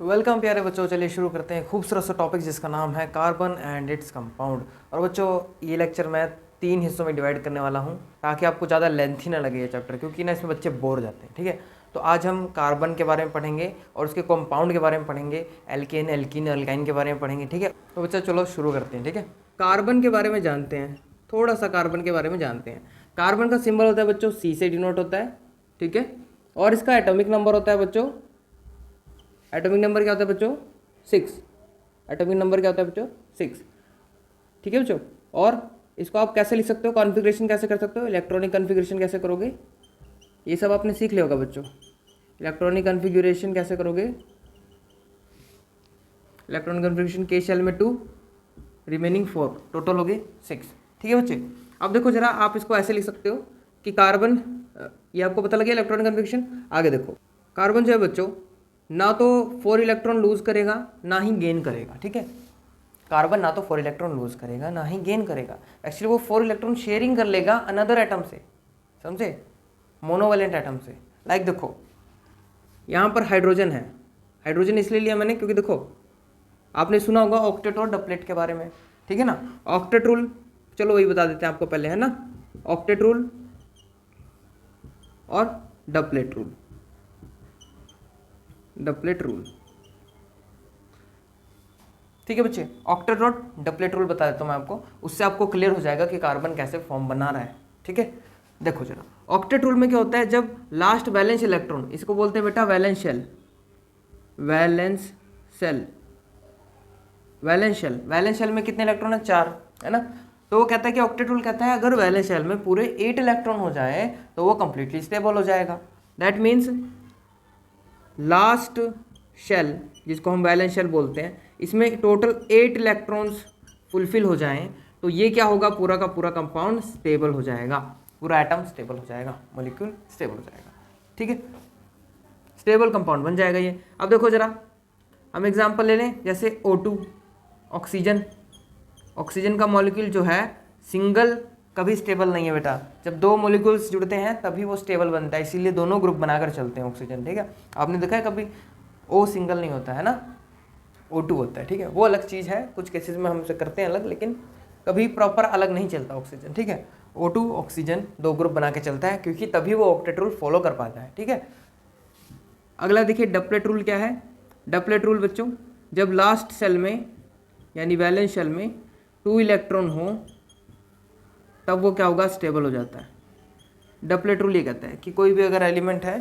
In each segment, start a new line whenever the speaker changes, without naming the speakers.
Welcome प्यारे बच्चों, चलिए शुरू करते हैं खूबसूरत सा टॉपिक जिसका नाम है कार्बन एंड इट्स कंपाउंड। और बच्चों, ये लेक्चर मैं 3 हिस्सों में डिवाइड करने वाला हूँ ताकि आपको ज़्यादा लेंथी ना लगे ये चैप्टर, क्योंकि ना इसमें बच्चे बोर हो जाते हैं। ठीक है, तो आज हम कार्बन के बारे में पढ़ेंगे और उसके कंपाउंड के बारे में पढ़ेंगे, एल्केन, एल्कीन, एल्काइन के बारे में पढ़ेंगे। ठीक है, तो बच्चा चलो शुरू करते हैं। ठीक है, कार्बन के बारे में जानते हैं, थोड़ा सा कार्बन के बारे में जानते हैं। कार्बन का सिंबल होता है बच्चों सी से डिनोट होता है। ठीक है, और इसका एटॉमिक नंबर होता है बच्चों, एटॉमिक नंबर क्या होता है बच्चों 6। एटॉमिक नंबर क्या होता है बच्चों 6। ठीक है बच्चों, और इसको आप कैसे लिख सकते हो, कॉन्फ़िगरेशन कैसे कर सकते हो, इलेक्ट्रॉनिक कॉन्फ़िगरेशन कैसे करोगे, ये सब आपने सीख लिया होगा बच्चों। इलेक्ट्रॉनिक कॉन्फ़िगरेशन कैसे करोगे, इलेक्ट्रॉनिक कॉन्फ़िगरेशन के शेल में 2 रिमेनिंग 4, टोटल हो गए 6। ठीक है बच्चे, अब देखो जरा, आप इसको ऐसे लिख सकते हो कि कार्बन, ये आपको पता लगे इलेक्ट्रॉनिक कॉन्फ़िगरेशन। आगे देखो, कार्बन जो है बच्चों ना तो 4 इलेक्ट्रॉन लूज करेगा ना ही गेन करेगा। ठीक है, कार्बन ना तो 4 इलेक्ट्रॉन लूज करेगा ना ही गेन करेगा, एक्चुअली वो 4 इलेक्ट्रॉन शेयरिंग कर लेगा अनदर एटम से, समझे, मोनोवेलेंट एटम से। लाइक देखो यहाँ पर हाइड्रोजन है, हाइड्रोजन इसलिए लिया मैंने क्योंकि देखो आपने सुना होगा ऑक्टेट और डपलेट के बारे में। ठीक है ना, ऑक्टेट रूल, चलो वही बता देते हैं आपको पहले, है ना, ऑक्टेट रूल और डपलेट रूल। डपलेट रूल, ठीक है बच्चे, ऑक्टेट और डपलेट रूल बता देता हूँ मैं आपको, उससे आपको क्लियर हो जाएगा कि कार्बन कैसे फॉर्म बना रहा है। ठीक है, देखो जरा, ऑक्टेट रूल में क्या होता है, जब लास्ट वैलेंस इलेक्ट्रॉन, इसको बोलते हैं बेटा valence shell, valence cell, valence shell, valence shell में कितने इलेक्ट्रॉन है 4, है ना। तो वो कहता है कि ऑक्टेट रूल कहता है अगर वैलेंस शेल में पूरे 8 इलेक्ट्रॉन हो जाए तो वो कंप्लीटली स्टेबल हो जाएगा। दैट मीन्स लास्ट शेल, जिसको हम वैलेंस शेल बोलते हैं, इसमें टोटल 8 इलेक्ट्रॉन्स फुलफिल हो जाएं तो ये क्या होगा, पूरा का पूरा कंपाउंड स्टेबल हो जाएगा, पूरा एटम स्टेबल हो जाएगा, मॉलिक्यूल स्टेबल हो जाएगा। ठीक है, स्टेबल कंपाउंड बन जाएगा ये। अब देखो जरा, हम एग्जांपल ले लें, जैसे O2, ऑक्सीजन। ऑक्सीजन का मॉलिक्यूल जो है सिंगल कभी स्टेबल नहीं है बेटा, जब 2 मॉलिक्यूल्स जुड़ते हैं तभी वो स्टेबल बनता है, इसीलिए दोनों ग्रुप बनाकर चलते हैं ऑक्सीजन। ठीक है, आपने देखा है कभी O सिंगल नहीं होता है ना, O2 होता है। ठीक है, वो अलग चीज़ है, कुछ केसेस में हम उसे करते हैं अलग, लेकिन कभी प्रॉपर अलग नहीं चलता ऑक्सीजन। ठीक है, O2 ऑक्सीजन 2 ग्रुप बना के चलता है, क्योंकि तभी वो ऑक्टेट रूल फॉलो कर पाता है। ठीक है, अगला देखिए डपलेट रूल क्या है। डपलेट रूल बच्चों, जब लास्ट सेल में यानी वैलेंस शेल में 2 इलेक्ट्रॉन हो तब वो क्या होगा, स्टेबल हो जाता है। डपलेट रूल ये कहता है कि कोई भी अगर एलिमेंट है,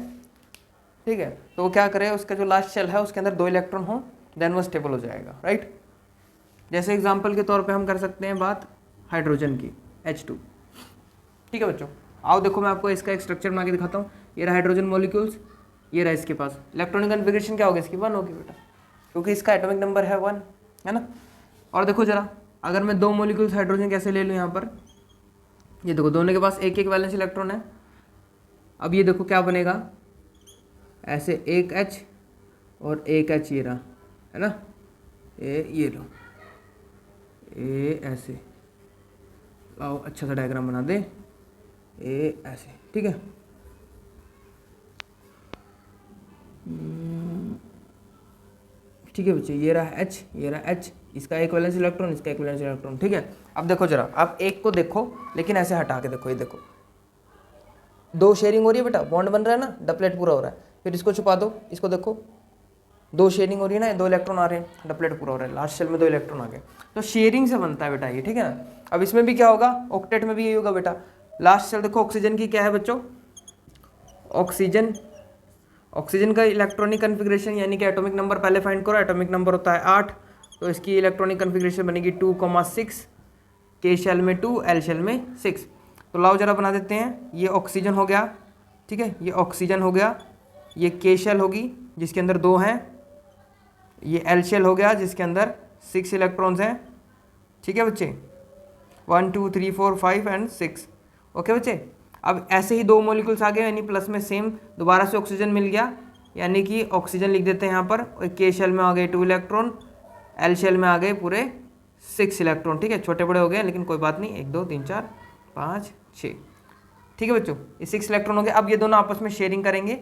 ठीक है, तो वो क्या करे, उसका जो लास्ट शेल है उसके अंदर 2 इलेक्ट्रॉन हो, देन वो स्टेबल हो जाएगा। राइट, जैसे एग्जांपल के तौर पे हम कर सकते हैं बात हाइड्रोजन की, H2। ठीक है बच्चों, आओ देखो मैं आपको इसका एक स्ट्रक्चर बना के दिखाता हूँ। ये रहा हाइड्रोजन मॉलिक्यूल्स, ये रहा इसके पास, इलेक्ट्रॉनिक कॉन्फ़िगरेशन क्या होगी इसकी, 1 होगी बेटा, क्योंकि इसका एटॉमिक नंबर है 1, है ना। और देखो जरा, अगर मैं 2 मॉलिक्यूल्स हाइड्रोजन कैसे ले लूँ यहाँ पर, ये देखो दोनों के पास एक एक वैलेंस इलेक्ट्रॉन है। अब ये देखो क्या बनेगा, ऐसे एक H और एक H, ये रहा, है ना, ये लो, ए ऐसे, आओ अच्छा सा डायग्राम बना दे, ए ऐसे। ठीक है, ठीक है बच्चे, ये रहा H, ये रहा H, इसका एक वैलेंस इलेक्ट्रॉन, इसका एक वैलेंस इलेक्ट्रॉन। ठीक है, अब देखो जरा, आप एक को देखो लेकिन ऐसे हटा के देखो, ये देखो 2 शेयरिंग हो रही है बेटा, बॉन्ड बन रहा है ना, डपलेट पूरा हो रहा है। फिर इसको छुपा दो, इसको देखो 2 शेयरिंग हो रही है ना, 2 इलेक्ट्रॉन आ रहे हैं, डपलेट पूरा हो रहा है, लास्ट शेल में 2 इलेक्ट्रॉन आ गए, तो शेयरिंग से बनता है बेटा ये। ठीक है ना, अब इसमें भी क्या होगा, ऑक्टेट में भी यही होगा बेटा। लास्ट शेल देखो ऑक्सीजन की क्या है बच्चों, ऑक्सीजन, ऑक्सीजन का इलेक्ट्रॉनिक कॉन्फ़िगरेशन यानी कि एटॉमिक नंबर पहले फाइंड करो, एटॉमिक नंबर होता है 8, तो इसकी इलेक्ट्रॉनिक कॉन्फ़िगरेशन बनेगी 2,6, के शेल में 2, एल शेल में 6। तो लाओ जरा बना देते हैं, ये ऑक्सीजन हो गया, ठीक है, ये ऑक्सीजन हो गया, ये के शेल होगी जिसके अंदर 2 हैं, ये एल शेल हो गया जिसके अंदर 6 इलेक्ट्रॉन्स हैं। ठीक है बच्चे, 1 2 3 4 5 एंड 6। ओके बच्चे, अब ऐसे ही 2 मॉलिक्यूल्स आ गए, यानी प्लस में सेम दोबारा से ऑक्सीजन मिल गया, यानी कि ऑक्सीजन लिख देते हैं यहाँ पर, और के शेल में आ गए 2 इलेक्ट्रॉन, एल शेल में आ गए पूरे 6 इलेक्ट्रॉन। ठीक है, छोटे बड़े हो गए लेकिन कोई बात नहीं, 1 2 3 4 5 6। ठीक है बच्चों, ये 6 इलेक्ट्रॉन हो गए। अब ये दोनों आपस में शेयरिंग करेंगे,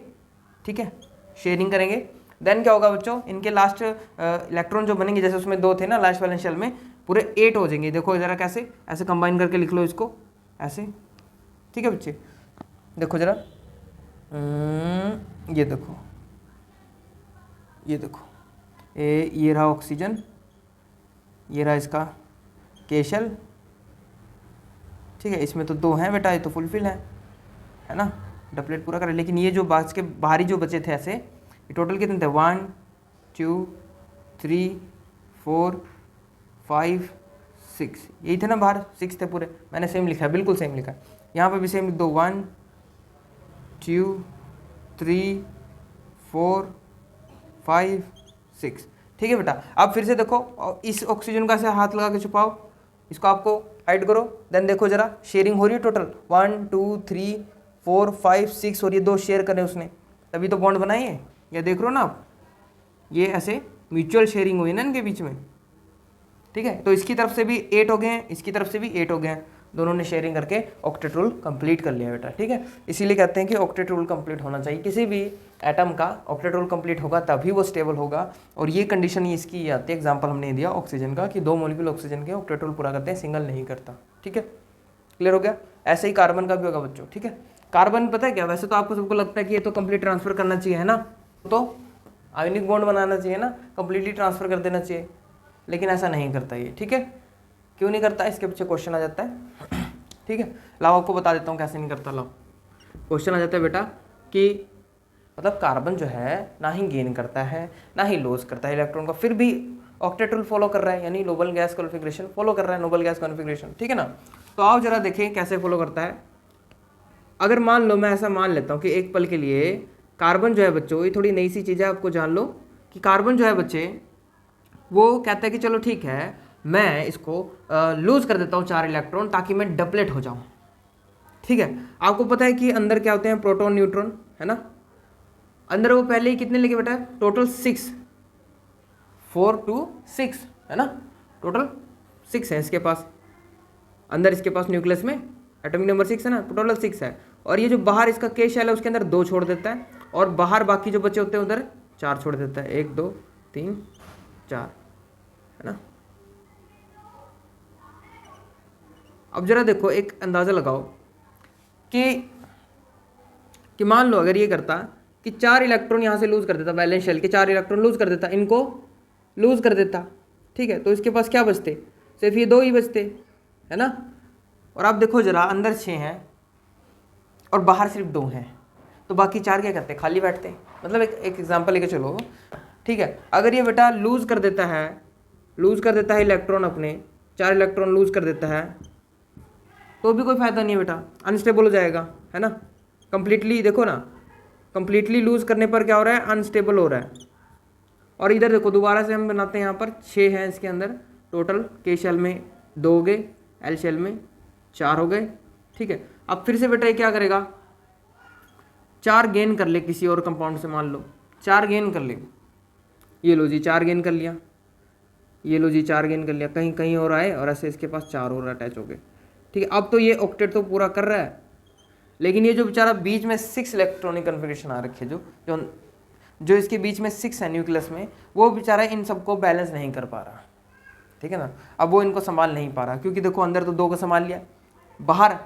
ठीक है, शेयरिंग करेंगे। देन क्या होगा बच्चों, इनके लास्ट इलेक्ट्रॉन जो बनेंगे, जैसे उसमें 2 थे ना लास्ट वैलेंस शेल में, पूरे 8 हो जाएंगे। देखो जरा कैसे, ऐसे कंबाइन करके लिख लो इसको ऐसे, ठीक है बच्चे। देखो जरा, ये देखो, ये देखो, ये रहा ऑक्सीजन, ये रहा इसका K शेल, ठीक है। इसमें तो 2 हैं बेटा, ये तो फुलफिल है ना, डबलेट पूरा करें। लेकिन ये जो बाकी के बाहरी जो बचे थे ऐसे, ये टोटल कितने थे, 1 2 3 4 5 6, यही थे ना बाहर, 6 थे पूरे। मैंने सेम लिखा है, बिल्कुल सेम लिखा है, यहाँ पे भी सेम लिख दो, 1 2 3 4 5 6, ठीक है बेटा। अब फिर से देखो, इस ऑक्सीजन का से हाथ लगा के छुपाओ, इसको आपको हाइड करो, देन देखो जरा शेयरिंग हो रही है टोटल 1 2 3 4 5 6, और ये 2 शेयर करें उसने, तभी तो बॉन्ड बनाई है। ये देख रहे हो ना आप, ये ऐसे म्यूचुअल शेयरिंग हुई ना इनके बीच में, ठीक है। तो इसकी तरफ से भी 8 हो गए हैं, इसकी तरफ से भी 8 हो गए हैं, दोनों ने शेयरिंग करके ऑक्टेट रूल कंप्लीट कर लिया बेटा, ठीक है। इसीलिए कहते हैं कि ऑक्टेट रूल कंप्लीट होना चाहिए, किसी भी एटम का ऑक्टेट रूल कंप्लीट होगा तभी वो स्टेबल होगा। और ये कंडीशन ही इसकी आती है, एग्जांपल हमने दिया ऑक्सीजन का, कि 2 मॉलिक्यूल ऑक्सीजन के ऑक्टेट रूल पूरा करते हैं, सिंगल नहीं करता, ठीक है। क्लियर हो गया। ऐसे ही कार्बन का भी होगा बच्चों, ठीक है। कार्बन पता है क्या, वैसे तो आपको सबको लगता है कि ये तो कंप्लीट ट्रांसफर करना चाहिए, है ना, तो आयोनिक बॉन्ड बनाना चाहिए ना, कंप्लीटली ट्रांसफर कर देना चाहिए, लेकिन ऐसा नहीं करता ये, ठीक है। क्यों नहीं करता, इसके पीछे क्वेश्चन आ जाता है, ठीक है। लाओ आपको बता देता हूँ कैसे नहीं करता। लाओ क्वेश्चन आ जाता है बेटा कि मतलब कार्बन जो है ना ही गेन करता है ना ही लॉस करता है इलेक्ट्रॉन का, फिर भी ऑक्टेट रूल फॉलो कर रहा है, यानी नोबल गैस कॉन्फिगरेशन फॉलो कर रहा है, नोबल गैस कॉन्फिगरेशन, ठीक है ना। तो आओ जरा देखें कैसे फॉलो करता है। अगर मान लो, मैं ऐसा मान लेता हूँ कि एक पल के लिए कार्बन जो है बच्चों, ये थोड़ी नई सी चीज़ है, आपको जान लो कि कार्बन जो है बच्चे, वो कहता है कि चलो ठीक है, मैं इसको लूज कर देता हूँ 4 इलेक्ट्रॉन, ताकि मैं डबलेट हो जाऊँ, ठीक है। आपको पता है कि अंदर क्या होते हैं, प्रोटॉन न्यूट्रॉन, है ना। अंदर वो पहले ही कितने लेके बेटा, टोटल 6, 4 2 6, है ना, टोटल 6 है इसके पास अंदर, इसके पास न्यूक्लियस में एटॉमिक नंबर 6 है ना, टोटल 6 है। और ये जो बाहर इसका K शेल है उसके अंदर 2 छोड़ देता है, और बाहर बाकी जो बचे होते हैं उधर 4 छोड़ देता है, 1 2 3 4, है ना। अब जरा देखो, एक अंदाज़ा लगाओ कि मान लो अगर ये करता कि 4 इलेक्ट्रॉन यहाँ से लूज कर देता, वैलेंस शेल के 4 इलेक्ट्रॉन लूज कर देता, इनको लूज कर देता, ठीक है। तो इसके पास क्या बचते, सिर्फ ये 2 ही बचते, है ना। और आप देखो जरा, अंदर 6 हैं और बाहर सिर्फ 2 हैं, तो बाकी 4 क्या करते, खाली बैठते। मतलब एक एग्जांपल लेके चलो, ठीक है। अगर ये बेटा लूज कर देता है इलेक्ट्रॉन, अपने 4 इलेक्ट्रॉन लूज कर देता है, तो भी कोई फायदा नहीं है बेटा, अनस्टेबल हो जाएगा, है ना। कंप्लीटली देखो ना, कंप्लीटली लूज करने पर क्या हो रहा है, अनस्टेबल हो रहा है। और इधर देखो, दोबारा से हम बनाते हैं, यहाँ पर 6 हैं इसके अंदर टोटल, K शेल में 2 हो गए, L शेल में 4 हो गए, ठीक है। अब फिर से बेटा ये क्या करेगा, 4 गेन कर ले किसी और कंपाउंड से, मान लो 4 गेन कर ले, ये लो जी 4 गेन कर लिया, ये लो जी 4 गेन कर लिया, कहीं कहीं और आए, और ऐसे इसके पास 4 और अटैच हो गए, ठीक है। अब तो ये ऑक्टेट तो पूरा कर रहा है, लेकिन ये जो बेचारा बीच में 6 इलेक्ट्रॉनिक कन्फिगरेशन आ रखे, जो इसके बीच में 6 है न्यूक्लियस में, वो बेचारा इन सबको बैलेंस नहीं कर पा रहा, ठीक है ना। अब वो इनको संभाल नहीं पा रहा, क्योंकि देखो अंदर तो 2 को संभाल लिया, बाहर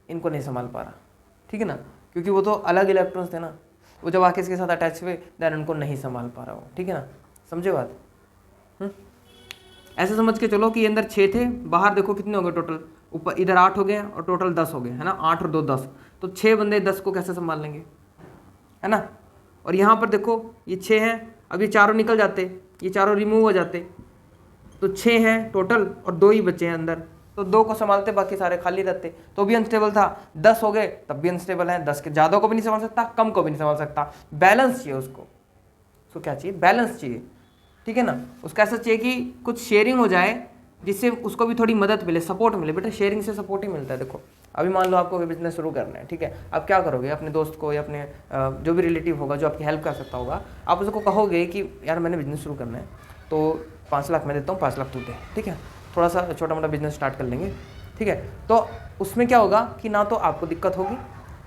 इनको नहीं संभाल पा रहा, ठीक है ना, क्योंकि वो तो अलग इलेक्ट्रॉन्स थे ना, वो जब आके इसके साथ अटैच हुए, देन उनको नहीं संभाल पा रहा हो, ठीक है ना। समझे बात। ऐसे समझ के चलो कि अंदर 6 थे, बाहर देखो कितने हो गए टोटल, ऊपर इधर 8 हो गए और टोटल 10 हो गए, है ना। 8 और 2 10, तो 6 बंदे 10 को कैसे संभाल लेंगे, है ना। और यहाँ पर देखो ये 6 हैं, अब ये चारों निकल जाते, ये चारों रिमूव हो जाते, तो 6 हैं टोटल और 2 ही बचे हैं अंदर, तो 2 को संभालते, बाकी सारे खाली रहते, तो भी अनस्टेबल था। 10 हो गए तब भी अनस्टेबल है, 10 के ज़्यादा को भी नहीं संभाल सकता, कम को भी नहीं संभाल सकता, बैलेंस चाहिए उसको क्या चाहिए, बैलेंस चाहिए, ठीक है ना। उसका ऐसा चाहिए कि कुछ शेयरिंग हो जाए, जिससे उसको भी थोड़ी मदद मिले, सपोर्ट मिले। बेटा शेयरिंग से सपोर्ट ही मिलता है। देखो अभी मान लो आपको बिजनेस शुरू करना है, ठीक है, आप क्या करोगे, अपने दोस्त को या अपने जो भी रिलेटिव होगा जो आपकी हेल्प कर सकता होगा, आप उसको कहोगे कि यार मैंने बिजनेस शुरू करना है, तो 5 लाख मैं देता हूँ, 5 लाख तू दे, ठीक है, थोड़ा सा छोटा मोटा बिजनेस स्टार्ट कर लेंगे, ठीक है। तो उसमें क्या होगा कि ना तो आपको दिक्कत होगी,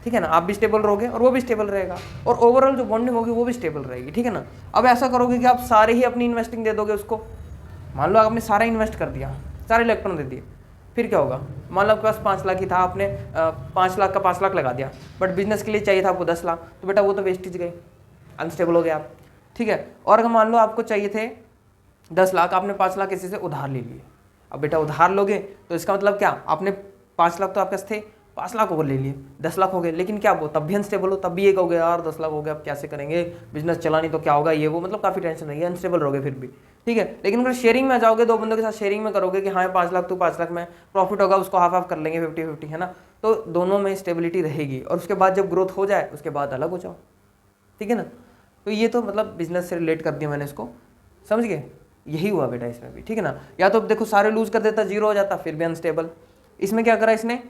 ठीक है ना, आप भी स्टेबल रहोगे और वो भी स्टेबल रहेगा, और ओवरऑल जो बॉन्डिंग होगी वो भी स्टेबल रहेगी, ठीक है ना। अब ऐसा करोगे कि आप सारे ही अपनी इन्वेस्टिंग दे दोगे उसको, मान लो आपने सारा इन्वेस्ट कर दिया, सारे इलेक्ट्रॉन दे दिए, फिर क्या होगा, मान लो आपके पास 5 लाख ही था, आपने 5 लाख का 5 लाख लगा दिया, बट बिजनेस के लिए चाहिए था आपको 10 लाख, तो बेटा वो तो वेस्टेज गई, अनस्टेबल हो गया आप, ठीक है। और अगर मान लो आपको चाहिए थे 10 लाख, आपने 5 लाख किसी से उधार ले लिए, अब बेटा उधार लोगे तो इसका मतलब क्या, आपने 5 लाख तो आपके पास थे, 5 लाख और ले लिए, 10 लाख हो गए, लेकिन क्या वो तब भी अनस्टेबल हो, तब भी ये कहोगे यार 10 लाख हो गया, अब कैसे करेंगे, बिजनेस चला नहीं तो क्या होगा, ये वो, मतलब काफ़ी टेंशन रहेगी, अनस्टेबल रहोगे फिर भी, ठीक है। लेकिन अगर शेयरिंग में आ जाओगे, 2 बंदों के साथ शेयरिंग में करोगे कि हाँ 5 लाख तो 5 लाख में प्रॉफिट होगा, उसको हाफ हाफ कर लेंगे 50-50, है ना, तो दोनों में स्टेबिलिटी रहेगी, और उसके बाद जब ग्रोथ हो जाए उसके बाद अलग हो जाओ, ठीक है ना। तो ये तो मतलब बिजनेस से रिलेट कर दिया मैंने इसको, समझ गए, यही हुआ बेटा इसमें भी, ठीक है ना। या तो देखो सारे लूज कर देता, जीरो हो जाता, फिर भी अनस्टेबल। इसमें क्या करा इसने,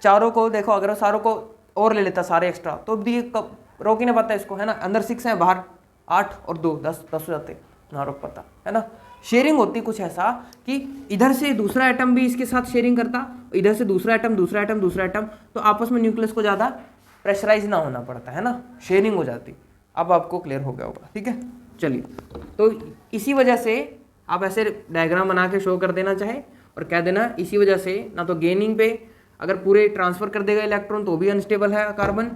चारों को देखो, अगर सारों को और ले लेता सारे एक्स्ट्रा, तो भी रोक ही नहीं पाता इसको, है ना। अंदर 6 है, बाहर 8 और 2 10 हो जाते, ना रोक पाता, है ना। शेयरिंग होती कुछ ऐसा कि इधर से दूसरा एटम भी इसके साथ शेयरिंग करता, इधर से दूसरा एटम, तो आपस में न्यूक्लियस को ज़्यादा प्रेशराइज ना होना पड़ता, है ना, शेयरिंग हो जाती। अब आपको क्लियर हो गया होगा, ठीक है। चलिए, तो इसी वजह से आप ऐसे डायग्राम बना के शो कर देना चाहे और कह देना, इसी वजह से ना तो गेनिंग पे अगर पूरे ट्रांसफर कर देगा इलेक्ट्रॉन तो भी अनस्टेबल है कार्बन,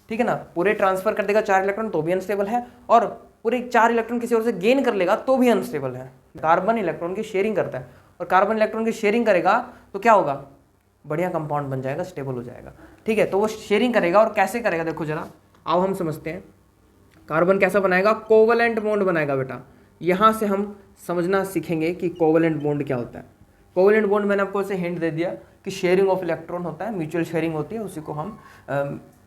ठीक है ना, पूरे ट्रांसफर कर देगा 4 इलेक्ट्रॉन तो भी अनस्टेबल है, और पूरे 4 इलेक्ट्रॉन किसी और से गेन कर लेगा तो भी अनस्टेबल है। कार्बन इलेक्ट्रॉन की शेयरिंग करता है, और कार्बन इलेक्ट्रॉन की शेयरिंग करेगा तो क्या होगा, बढ़िया कंपाउंड बन जाएगा, स्टेबल हो जाएगा, ठीक है। तो वो शेयरिंग करेगा, और कैसे करेगा देखो जरा, आओ हम समझते हैं। कार्बन कैसा बनाएगा, कोवलेंट बॉन्ड बनाएगा बेटा। यहाँ से हम समझना सीखेंगे कि कोवलेंट बॉन्ड क्या होता है। कोवलेंट बॉन्ड मैंने आपको ऐसे हिंट दे दिया कि शेयरिंग ऑफ इलेक्ट्रॉन होता है, म्यूचुअल शेयरिंग होती है, उसी को हम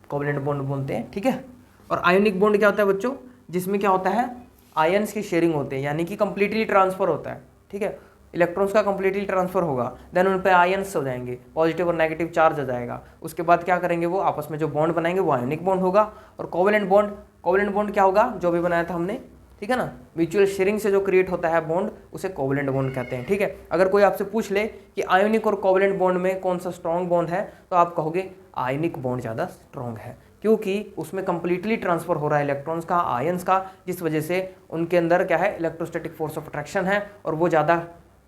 कोवलेंट बॉन्ड बोलते हैं, ठीक है। और आयोनिक बॉन्ड क्या होता है बच्चों, जिसमें क्या होता है, आयन्स की शेयरिंग होती है, यानी कि कंप्लीटली ट्रांसफर होता है, ठीक है। इलेक्ट्रॉन्स का कंप्लीटली ट्रांसफर होगा, देन उन पर आयन्स हो जाएंगे, पॉजिटिव और नेगेटिव चार्ज हो जाएगा, उसके बाद क्या करेंगे, वो आपस में जो बॉन्ड बनाएंगे वो आयोनिक बॉन्ड होगा। और कोवलेंट बॉन्ड क्या होगा, जो भी बनाया था हमने, ठीक है ना, म्यूचुअल शेयरिंग से जो क्रिएट होता है बॉन्ड, उसे कोवलेंट बॉन्ड कहते हैं, ठीक है। अगर कोई आपसे पूछ ले कि आयोनिक और कोवलेंट बॉन्ड में कौन सा स्ट्रॉन्ग बॉन्ड है, तो आप कहोगे आयोनिक बॉन्ड ज़्यादा स्ट्रॉन्ग है, क्योंकि उसमें कंप्लीटली ट्रांसफर हो रहा है इलेक्ट्रॉन्स का, आयंस का, जिस वजह से उनके अंदर क्या है, इलेक्ट्रोस्टैटिक फोर्स ऑफ अट्रैक्शन है, और वो ज़्यादा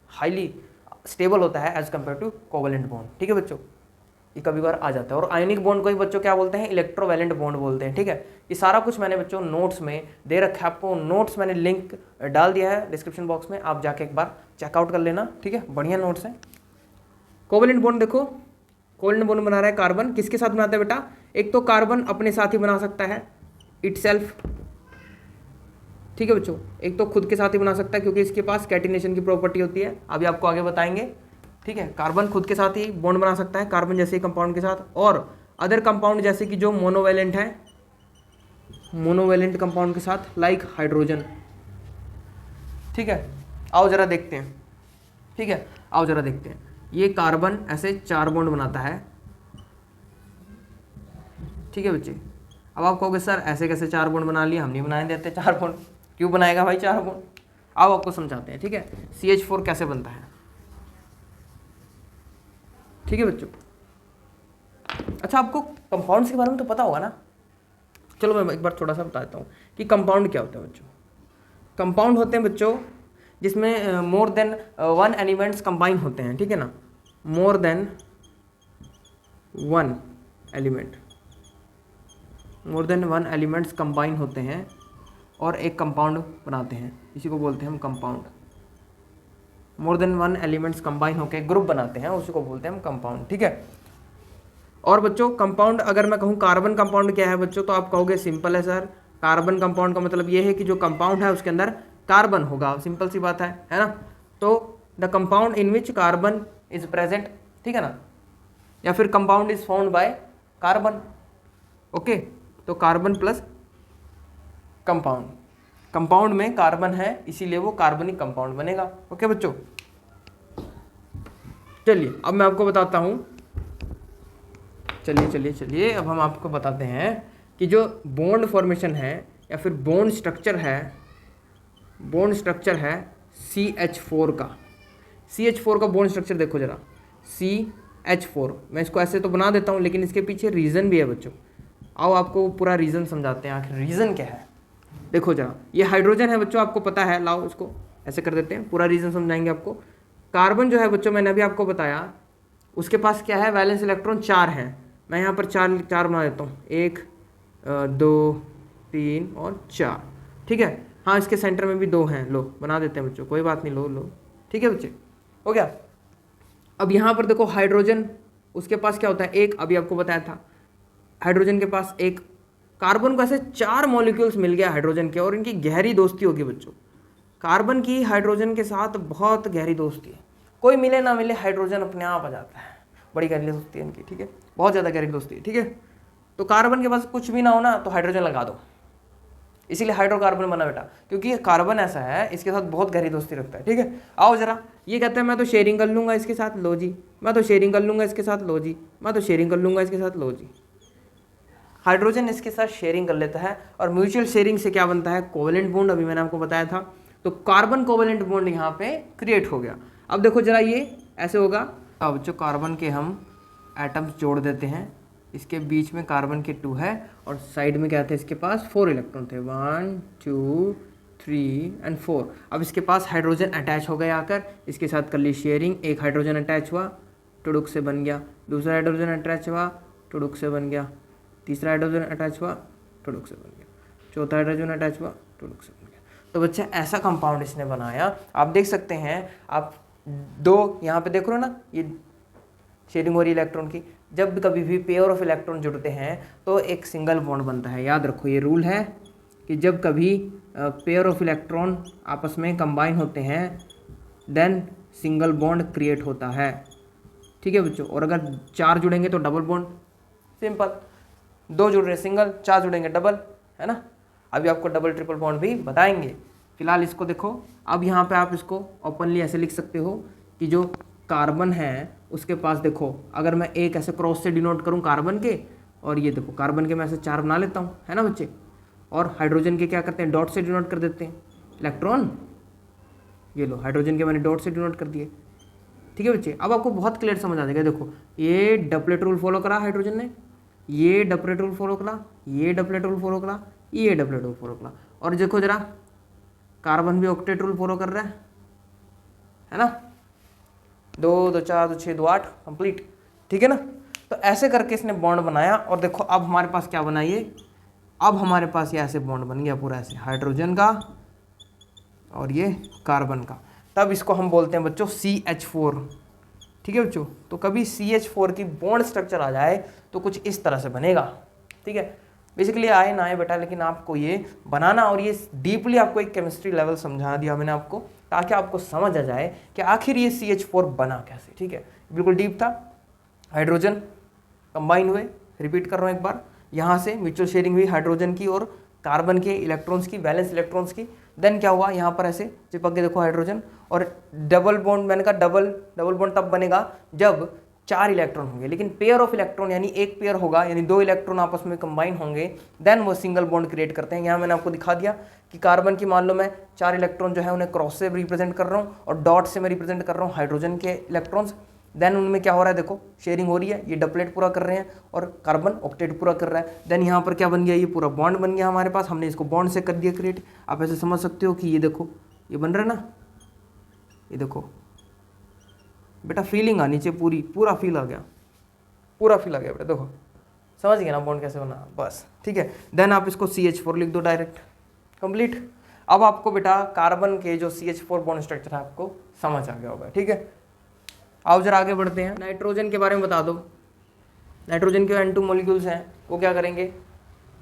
हाईली स्टेबल होता है as compared to covalent bond, ठीक है बच्चों। ये कभी बार आ जाता है। और आयोनिक बॉन्ड को ही बच्चों क्या बोलते हैं, इलेक्ट्रोवैलेंट बॉन्ड बोलते हैं, ठीक है। ये सारा कुछ मैंने बच्चों नोट्स में दे रखा है, आपको नोट्स मैंने लिंक डाल दिया है डिस्क्रिप्शन बॉक्स में, आप जाके एक बार चेकआउट कर लेना, ठीक है, बढ़िया नोट्स है। कोवलेंट बॉन्ड देखो, कोवलेंट बॉन्ड बना रहा है कार्बन, किसके साथ बनाता है बेटा, एक तो कार्बन अपने साथ ही बना सकता है इटसेल्फ, ठीक है बच्चों, एक तो खुद के साथ ही बना सकता है क्योंकि इसके पास कैटिनेशन की प्रॉपर्टी होती है, अभी आपको आगे बताएंगे, ठीक है। कार्बन खुद के साथ ही बॉन्ड बना सकता है कार्बन जैसे कंपाउंड के साथ, और अदर कंपाउंड जैसे कि जो मोनोवैलेंट है, मोनोवैलेंट कंपाउंड के साथ लाइक हाइड्रोजन, ठीक है। आओ जरा देखते हैं, ठीक है, आओ जरा देखते हैं। ये कार्बन ऐसे 4 बॉन्ड बनाता है, ठीक है बच्चे। अब आप कहोगे सर ऐसे कैसे 4 बॉन्ड बना लिए, हम नहीं बनाने देते 4 बॉन्ड, क्यों बनाएगा भाई 4 बॉन्ड, आओ आपको समझाते हैं, ठीक है। CH4 कैसे बनता है, ठीक है बच्चों। अच्छा, आपको कंपाउंड्स के बारे में तो पता होगा ना, चलो मैं एक बार थोड़ा सा बता देता हूँ कि कंपाउंड क्या होता है बच्चों। कंपाउंड होते हैं बच्चों जिसमें मोर देन 1 एलिमेंट्स कंबाइन होते हैं, ठीक है ना, more than 1 element, more than 1 elements combine होते हैं और एक कंपाउंड बनाते हैं, इसी को बोलते हैं हम compound. More than 1 elements combine होकर ग्रुप बनाते हैं, उसी को बोलते हैं हम कंपाउंड, ठीक है। और बच्चों कंपाउंड अगर मैं कहूँ कार्बन कंपाउंड क्या है बच्चों, तो आप कहोगे सिंपल है सर, कार्बन कंपाउंड का मतलब ये है कि जो कंपाउंड है उसके अंदर कार्बन होगा, सिंपल सी बात है ना। तो the compound in which carbon is present, ठीक है ना, या फिर compound is found by carbon, okay. तो कार्बन प्लस कंपाउंड, कंपाउंड में कार्बन है इसीलिए वो कार्बनिक कंपाउंड बनेगा, ओके बच्चों। चलिए अब मैं आपको बताता हूँ, चलिए अब हम आपको बताते हैं कि जो बॉन्ड फॉर्मेशन है या फिर बॉन्ड स्ट्रक्चर है CH4 का, CH4 का बॉन्ड स्ट्रक्चर देखो जरा, H4। मैं इसको ऐसे तो बना देता हूँ, लेकिन इसके पीछे रीज़न भी है बच्चों। आओ आपको पूरा रीज़न समझाते हैं, आखिर रीज़न क्या है। देखो जरा, ये हाइड्रोजन है बच्चों, आपको पता है। लाओ इसको ऐसे कर देते हैं, पूरा रीज़न समझाएंगे आपको। कार्बन जो है बच्चों, मैंने अभी आपको बताया, उसके पास क्या है, वैलेंस इलेक्ट्रॉन 4 हैं। मैं यहाँ पर चार बना देता हूँ, 1 2 3 और 4, ठीक है। हाँ, इसके सेंटर में भी 2 हैं, लो बना देते हैं बच्चों, कोई बात नहीं, लो ठीक है बच्चे, हो गया। अब यहाँ पर देखो हाइड्रोजन, उसके पास क्या होता है, एक, अभी आपको बताया था, हाइड्रोजन के पास एक। कार्बन को ऐसे 4 मॉलिक्यूल्स मिल गया हाइड्रोजन के, और इनकी गहरी दोस्ती होगी बच्चों। कार्बन की हाइड्रोजन के साथ बहुत गहरी दोस्ती है, कोई मिले ना मिले हाइड्रोजन अपने आप आ जाता है, बड़ी गहरी दोस्ती है इनकी, ठीक है, बहुत ज़्यादा गहरी दोस्ती है, ठीक है। तो कार्बन के पास कुछ भी ना हो ना तो हाइड्रोजन लगा दो, इसीलिए हाइड्रोकार्बन बना बेटा, क्योंकि कार्बन ऐसा है, इसके साथ बहुत गहरी दोस्ती रखता है, ठीक है। आओ जरा, ये कहते हैं मैं तो शेयरिंग कर लूँगा इसके साथ, लो जी, मैं तो शेयरिंग कर लूँगा इसके साथ, लो जी, मैं तो शेयरिंग कर लूँगा इसके साथ, लो जी। हाइड्रोजन इसके साथ शेयरिंग कर लेता है, और म्यूचुअल शेयरिंग से क्या बनता है, कोवेलेंट बॉन्ड, अभी मैंने आपको बताया था। तो कार्बन कोवेलेंट बॉन्ड यहाँ पे क्रिएट हो गया। अब देखो जरा, ये ऐसे होगा। अब जो कार्बन के हम एटम्स जोड़ देते हैं, इसके बीच में कार्बन के 2 है, और साइड में क्या थे, इसके पास 4 इलेक्ट्रॉन थे, 1 2 3 एंड 4। अब इसके पास हाइड्रोजन अटैच हो गया आकर, इसके साथ कर ली शेयरिंग, एक हाइड्रोजन अटैच हुआ, टुडुक से बन गया, दूसरा हाइड्रोजन अटैच हुआ, टुडुक से बन गया, तीसरा हाइड्रोजन अटैच हुआ, टुडुक से बन गया, चौथा हाइड्रोजन अटैच हुआ, टुडुक से बन गया। तो बच्चा ऐसा कंपाउंड इसने बनाया। आप देख सकते हैं, आप 2 यहाँ पे देख रहे हो ना, ये शेयरिंग हो रही है इलेक्ट्रॉन की। जब कभी भी पेयर ऑफ इलेक्ट्रॉन जुड़ते हैं तो एक सिंगल बॉन्ड बनता है, याद रखो, ये रूल है कि जब कभी पेयर ऑफ इलेक्ट्रॉन आपस में कंबाइन होते हैं देन सिंगल बॉन्ड क्रिएट होता है, ठीक है बच्चों। और अगर 4 जुड़ेंगे तो डबल बॉन्ड, सिंपल। 2 जुड़ रहे सिंगल, 4 जुड़ेंगे डबल, है ना। अभी आपको डबल ट्रिपल बॉन्ड भी बताएंगे। फिलहाल इसको देखो, अब यहाँ पे आप इसको ओपनली ऐसे लिख सकते हो कि जो कार्बन है उसके पास देखो, अगर मैं एक ऐसे क्रॉस से डिनोट करूँ कार्बन के, और ये देखो कार्बन के मैं ऐसे 4 बना लेता हूँ, है ना बच्चे। और हाइड्रोजन के क्या करते हैं, डॉट से डिनोट कर देते हैं इलेक्ट्रॉन। ये लो, हाइड्रोजन के मैंने डॉट से डिनोट कर दिए, ठीक है बच्चे। अब आपको बहुत क्लियर समझ आ जाएगा। देखो, ये डबलेट रूल फॉलो करा हाइड्रोजन ने, ये डबलेट रूल फॉलो करा, ये डबलेट रूल फॉलो करा, ये डबलेट रूल फॉलो करा, और देखो जरा कार्बन भी ऑक्टेट रूल फॉलो कर रहा है ना। 2 2 4 2 6 2 8 कंप्लीट, ठीक है ना। तो ऐसे करके इसने बॉन्ड बनाया, और देखो अब हमारे पास क्या बना ये, अब हमारे पास ये ऐसे बॉन्ड बन गया पूरा ऐसे, हाइड्रोजन का और ये कार्बन का। तब इसको हम बोलते हैं बच्चों CH4, ठीक है बच्चों। तो कभी CH4 की बॉन्ड स्ट्रक्चर आ जाए तो कुछ इस तरह से बनेगा, ठीक है। बेसिकली आए ना आए बेटा, लेकिन आपको ये बनाना, और ये डीपली आपको एक केमिस्ट्री लेवल समझा दिया मैंने आपको, ताकि आपको समझ आ जाए कि आखिर ये CH4 बना कैसे, ठीक है। बिल्कुल डीप था। हाइड्रोजन कंबाइन हुए, रिपीट कर रहा हूँ एक बार, यहाँ से म्यूचुअल शेयरिंग हुई हाइड्रोजन की और कार्बन के इलेक्ट्रॉन्स की, वैलेंस इलेक्ट्रॉन्स की। देन क्या हुआ, यहाँ पर ऐसे चिपक के देखो हाइड्रोजन, और डबल बॉन्ड, मैंने कहा डबल बॉन्ड तब बनेगा जब 4 इलेक्ट्रॉन होंगे, लेकिन पेयर ऑफ इलेक्ट्रॉन यानी एक पेयर होगा, यानी 2 इलेक्ट्रॉन आपस में कंबाइन होंगे, देन वो सिंगल बॉन्ड क्रिएट करते हैं। यहाँ मैंने आपको दिखा दिया कि कार्बन की मान लो मैं 4 इलेक्ट्रॉन जो है उन्हें क्रॉस से रिप्रेजेंट कर रहा हूँ, और डॉट से मैं रिप्रेजेंट कर रहा हूँ हाइड्रोजन के इलेक्ट्रॉन्स। देन उनमें क्या हो रहा है, देखो शेयरिंग हो रही है, ये डबलेट पूरा कर रहे हैं और कार्बन ऑक्टेट पूरा कर रहा है। देन यहाँ पर क्या बन गया, ये पूरा बॉन्ड बन गया हमारे पास, हमने इसको बॉन्ड से कर दिया क्रिएट। आप ऐसे समझ सकते हो कि ये देखो ये बन रहा है ना, ये देखो बेटा, फीलिंग आ नीचे, पूरा फील आ गया, पूरा फील आ गया बेटा, देखो समझ गया ना बॉन्ड कैसे बना, बस ठीक है। देन आप इसको CH4 लिख दो डायरेक्ट, कंप्लीट। अब आपको बेटा कार्बन के जो CH4 बॉन्ड स्ट्रक्चर है आपको समझ आ गया होगा, ठीक है। आओ जरा आगे बढ़ते हैं, नाइट्रोजन के बारे में बता दो। नाइट्रोजन के N2 मॉलिक्यूल्स हैं, वो क्या करेंगे,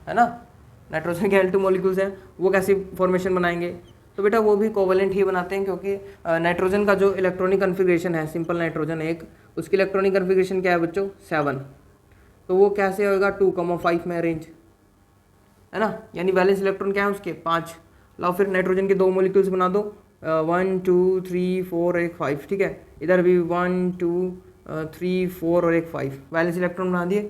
है ना। नाइट्रोजन के N2 मॉलिक्यूल्स हैं, वो कैसी फॉर्मेशन बनाएंगे, तो बेटा वो भी कोवेलेंट ही बनाते हैं, क्योंकि नाइट्रोजन का जो इलेक्ट्रॉनिक कन्फिग्रेशन है, सिंपल नाइट्रोजन एक, उसकी इलेक्ट्रॉनिक कन्फिग्रेशन क्या है बच्चों, 7। तो वो कैसे होगा, 2,5 में अरेंज, है ना। यानी बैलेंस इलेक्ट्रॉन क्या है उसके 5। लाओ फिर नाइट्रोजन के 2 मॉलिक्यूल्स बना दो, 1 2 3 4 और एक 5, ठीक है। इधर भी 1 2 3 4 और एक 5 बैलेंस इलेक्ट्रॉन बना दिए,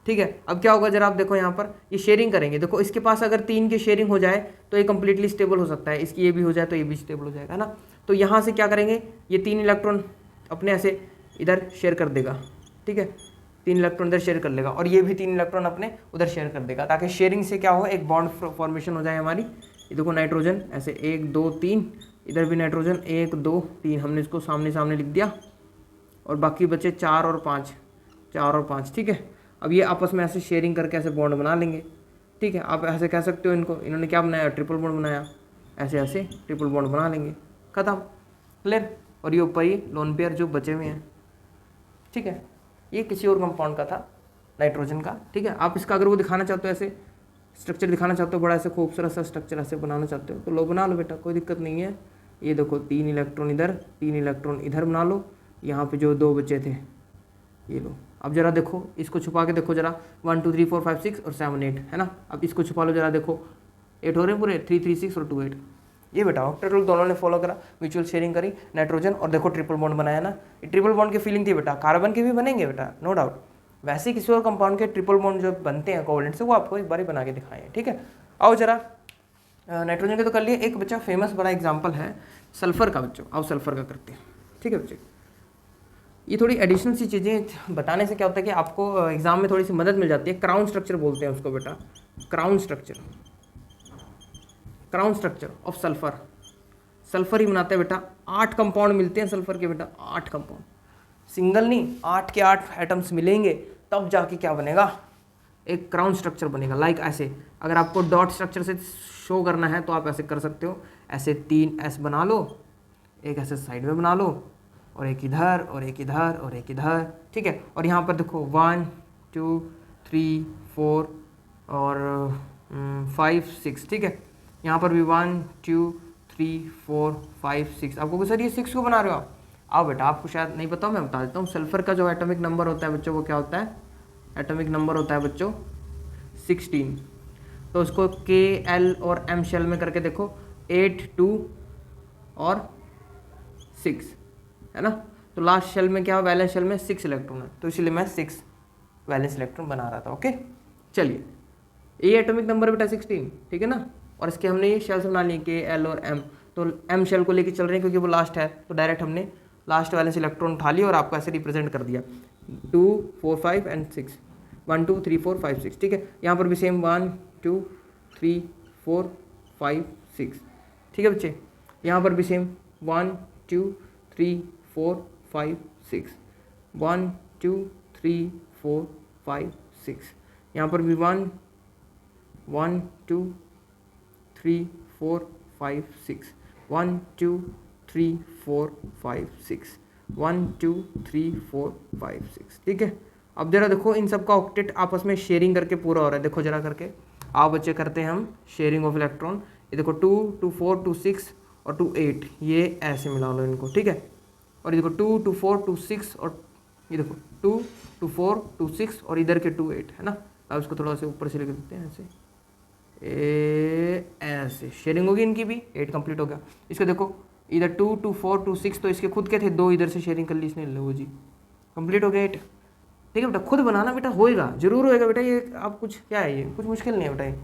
ठीक है। अब क्या होगा जरा आप देखो, यहाँ पर ये शेयरिंग करेंगे। देखो इसके पास अगर 3 की शेयरिंग हो जाए तो ये कंप्लीटली स्टेबल हो सकता है, इसकी ये भी हो जाए तो ये भी स्टेबल हो जाएगा, है ना। तो यहाँ से क्या करेंगे, ये 3 इलेक्ट्रॉन अपने ऐसे इधर शेयर कर देगा, ठीक है, 3 इलेक्ट्रॉन इधर शेयर कर लेगा और ये भी 3 इलेक्ट्रॉन अपने उधर शेयर कर देगा, ताकि शेयरिंग से क्या हो, एक बॉन्ड फॉर्मेशन हो जाए हमारी। ये देखो नाइट्रोजन ऐसे 1 2 3, इधर भी नाइट्रोजन 1 2 3, हमने इसको सामने सामने लिख दिया और बाकी बचे 4 और 5, 4 और 5, ठीक है। अब ये आपस में ऐसे शेयरिंग करके ऐसे बॉन्ड बना लेंगे, ठीक है। आप ऐसे कह सकते हो इनको, इन्होंने क्या बनाया, ट्रिपल बॉन्ड बनाया, ऐसे ऐसे ट्रिपल बॉन्ड बना लेंगे, खत्म, क्लियर। और ये ऊपर ये लोन पेयर जो बचे हुए हैं, ठीक है। ये किसी और कंपाउंड का था, नाइट्रोजन का, ठीक है। आप इसका अगर वो दिखाना चाहते हो, ऐसे स्ट्रक्चर दिखाना चाहते हो, बड़ा ऐसे खूबसूरत सा स्ट्रक्चर ऐसे बनाना चाहते हो तो लो, बना लो बेटा, कोई दिक्कत नहीं है। ये देखो 3 इलेक्ट्रॉन इधर, 3 इलेक्ट्रॉन इधर बना लो। यहाँ पे जो 2 बचे थे ये लो। अब जरा देखो, इसको छुपा के देखो जरा, 1 2 3 4 5 6 और 7 8 है ना। अब इसको छुपा लो जरा, देखो 8 हो रहे हैं पूरे, 3 3 6 और 2 8। ये बेटा ऑक्टेट रूल दोनों ने फॉलो करा, म्यूचुअल शेयरिंग करी, नाइट्रोजन, और देखो ट्रिपल बॉन्ड बनाया ना। ये ट्रिपल बॉन्ड की फीलिंग थी बेटा, कार्बन के भी बनेंगे बेटा, नो डाउट। वैसे ही किसी और कंपाउंड के ट्रिपल बॉन्ड जो बनते हैं कोवलेंट से, वो आपको एक बार ही बना के दिखाएं, ठीक है। आओ जरा, नाइट्रोजन के तो कर लिए। एक बच्चा फेमस बड़ा एग्जाम्पल है सल्फर का, बच्चों आओ सल्फर का करते हैं, ठीक है बच्चे। ये थोड़ी एडिशनल सी चीज़ें बताने से क्या होता है कि आपको एग्जाम में थोड़ी सी मदद मिल जाती है। क्राउन स्ट्रक्चर बोलते हैं उसको बेटा, crown structure, crown structure of sulphur. Sulphur ही बनाते हैं बेटा, 8 कंपाउंड मिलते हैं सल्फर के बेटा, 8 कंपाउंड, सिंगल नहीं, 8 के 8 एटम्स मिलेंगे तब जाके क्या बनेगा, एक क्राउन स्ट्रक्चर बनेगा। लाइक ऐसे, अगर आपको डॉट स्ट्रक्चर से शो करना है तो आप ऐसे कर सकते हो, ऐसे 3 S बना लो, एक ऐसे साइड में बना लो, और एक इधर और एक इधर और एक इधर, ठीक है। और यहाँ पर देखो 1 2 3 4 और 5 6, ठीक है। यहाँ पर भी 1 2 3 4 5 6। आपको सर ये 6 को बना रहे हो आप? आओ बेटा, आपको शायद नहीं पता, मैं बता देता हूँ। सल्फर का जो एटॉमिक नंबर होता है बच्चों, वो क्या होता है, एटॉमिक नंबर होता है बच्चों 16। तो उसको K L और M शेल में करके देखो, 8 2 और 6 है ना। तो लास्ट शेल में क्या, वैलेंस शेल में 6 इलेक्ट्रॉन है, तो इसलिए मैं 6 वैलेंस इलेक्ट्रॉन बना रहा था। ओके चलिए, ये एटॉमिक नंबर बेटा 16, ठीक है ना। और इसके हमने ये शेल्स बना लिए K L और M, तो M शेल को लेके चल रहे हैं क्योंकि वो लास्ट है, तो डायरेक्ट हमने लास्ट वैलेंस इलेक्ट्रॉन उठा लिया और आपको ऐसे रिप्रेजेंट कर दिया 2 4 5 एंड 6, 1 2 3 4 5 6, ठीक है। यहाँ पर भी सेम 1 2 3 4 5 6, ठीक है बच्चे। यहाँ पर भी सेम 1 2 3 4 5 6, 1 2 3 4 5 6। यहाँ पर भी 1 1 2 3 4 5 6, 1 2 3 4 5 6, 1 2 3 4 5 6, ठीक है। अब जरा देखो, इन सब का ऑक्टेट आपस में शेयरिंग करके पूरा हो रहा है, देखो जरा करके। आप बच्चे करते हैं हम शेयरिंग ऑफ इलेक्ट्रॉन। ये देखो 2 2 4 2 6 और 2 8, ये ऐसे मिला लो इनको, ठीक है। और ये देखो 2 2 4 2 6 और ये देखो 2 2 4 2 6 और इधर के 2 8 है ना। अब इसको थोड़ा सा ऊपर से लिख देते हैं ऐसे, ऐसे शेयरिंग होगी इनकी भी, 8 कंप्लीट हो गया। इसको देखो इधर 2 2 4 2 6, तो इसके खुद के थे 2, इधर से शेयरिंग कर ली इसने, लो जी कंप्लीट हो गया 8, ठीक है बेटा। खुद बनाना बेटा, होएगा जरूर होएगा बेटा, ये आप कुछ क्या है, ये कुछ मुश्किल नहीं है बेटा ये,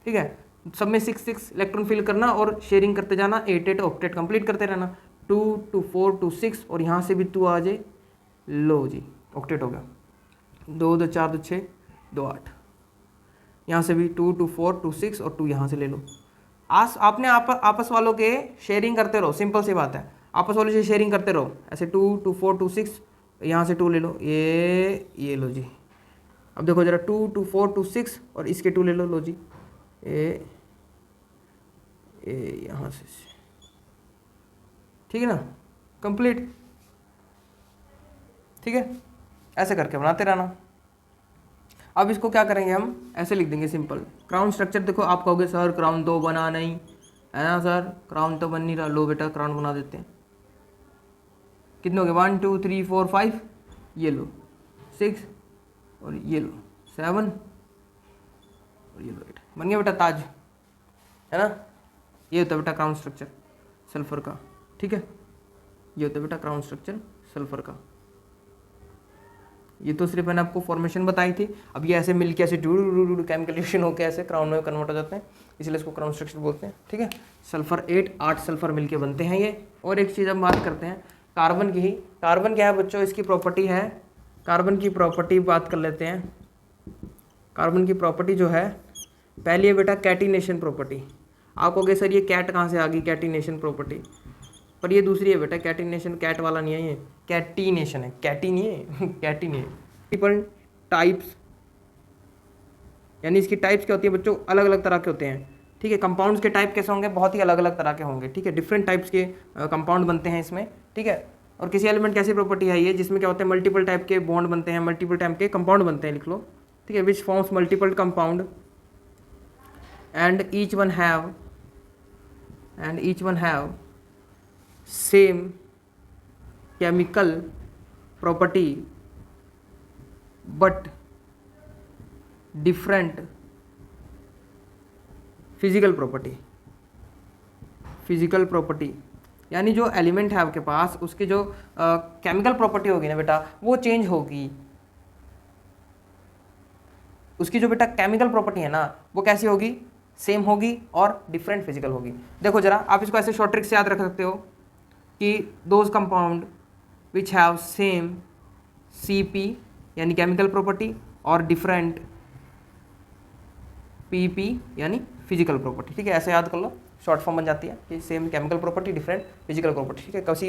ठीक है। सब में 6 6 इलेक्ट्रॉन फिल करना और शेयरिंग करते जाना, 8 8 ऑक्टेट कंप्लीट करते रहना। 2 2 4 2 6 और यहाँ से भी 2 आ जाए, लो जी ऑक्टेट हो गया। 2 2 4 2 6 2 8, यहाँ से भी 2 2 4 2 6 और 2 यहाँ से ले लो। आपने आपस वालों के शेयरिंग करते रहो, सिंपल सी बात है, आपस वालों से शेयरिंग करते रहो। ऐसे 2 2 4 2 6, यहाँ से 2 ले लो, ये लो जी। अब देखो जरा 2 2 4 2 6 और इसके 2 ले लो जी, ये यहाँ से, ठीक है ना, कंप्लीट, ठीक है। ऐसे करके बनाते रहना। अब इसको क्या करेंगे हम, ऐसे लिख देंगे सिंपल क्राउन स्ट्रक्चर। देखो आप कहोगे सर क्राउन तो बना नहीं है ना सर, क्राउन तो बन नहीं रहा, लो बेटा क्राउन बना देते हैं। कितने हो गए, 1 2 3 4 5, ये लो 6 और ये लो 7 और ये लो 8, बन गया बेटा ताज, है ना। ये होता है बेटा क्राउन स्ट्रक्चर सल्फर का, ठीक है। ये होता है बेटा क्राउन स्ट्रक्चर सल्फर का। ये तो सिर्फ मैंने आपको फॉर्मेशन बताई थी। अब ये ऐसे मिलके ऐसे केमिकल रिएक्शन होकर ऐसे क्राउन में कन्वर्ट हो जाते हैं, इसलिए इसको क्राउन स्ट्रक्चर बोलते हैं, ठीक है। सल्फर 8 सल्फर मिलके बनते हैं ये। और एक चीज़ हम बात करते हैं कार्बन की ही। कार्बन क्या है बच्चों, इसकी प्रॉपर्टी है कार्बन की प्रॉपर्टी बात कर लेते हैं। कार्बन की प्रॉपर्टी जो है, पहली है बेटा कैटिनेशन प्रॉपर्टी। आप कहोगे सर ये कैट कहाँ से आ गई कैटिनेशन प्रॉपर्टी, पर ये दूसरी है बेटा, कैटिनेशन कैट वाला नहीं है, ये कैटिनेशन है, कैटी नहीं है कैटी नहीं है। मल्टीपल टाइप्स, यानी इसकी टाइप्स क्या होती है बच्चों, अलग अलग तरह के होते हैं। ठीक है, कंपाउंड्स के टाइप कैसे होंगे, बहुत ही अलग अलग तरह के होंगे। ठीक है, डिफरेंट टाइप्स के कंपाउंड बनते हैं इसमें। ठीक है, और किसी एलिमेंट कैसी प्रॉपर्टी है ये, जिसमें क्या होते हैं मल्टीपल टाइप के बॉन्ड बनते हैं, मल्टीपल टाइप के कंपाउंड बनते हैं, लिख लो। ठीक है, which forms multiple compound and each one have same chemical property but different physical property. यानी जो एलिमेंट है आपके पास, उसकी जो केमिकल प्रॉपर्टी होगी ना बेटा, वो चेंज होगी। उसकी जो बेटा केमिकल प्रॉपर्टी है ना, वो कैसी होगी, सेम होगी और डिफरेंट फिजिकल होगी। देखो जरा, आप इसको ऐसे शॉर्ट ट्रिक से याद रख सकते हो कि those compound which have same CP यानी केमिकल प्रॉपर्टी और डिफरेंट PP यानी फिजिकल प्रॉपर्टी। ठीक है, ऐसे याद कर लो, शॉर्ट फॉर्म बन जाती है कि same chemical property different physical property. ठीक है, किसी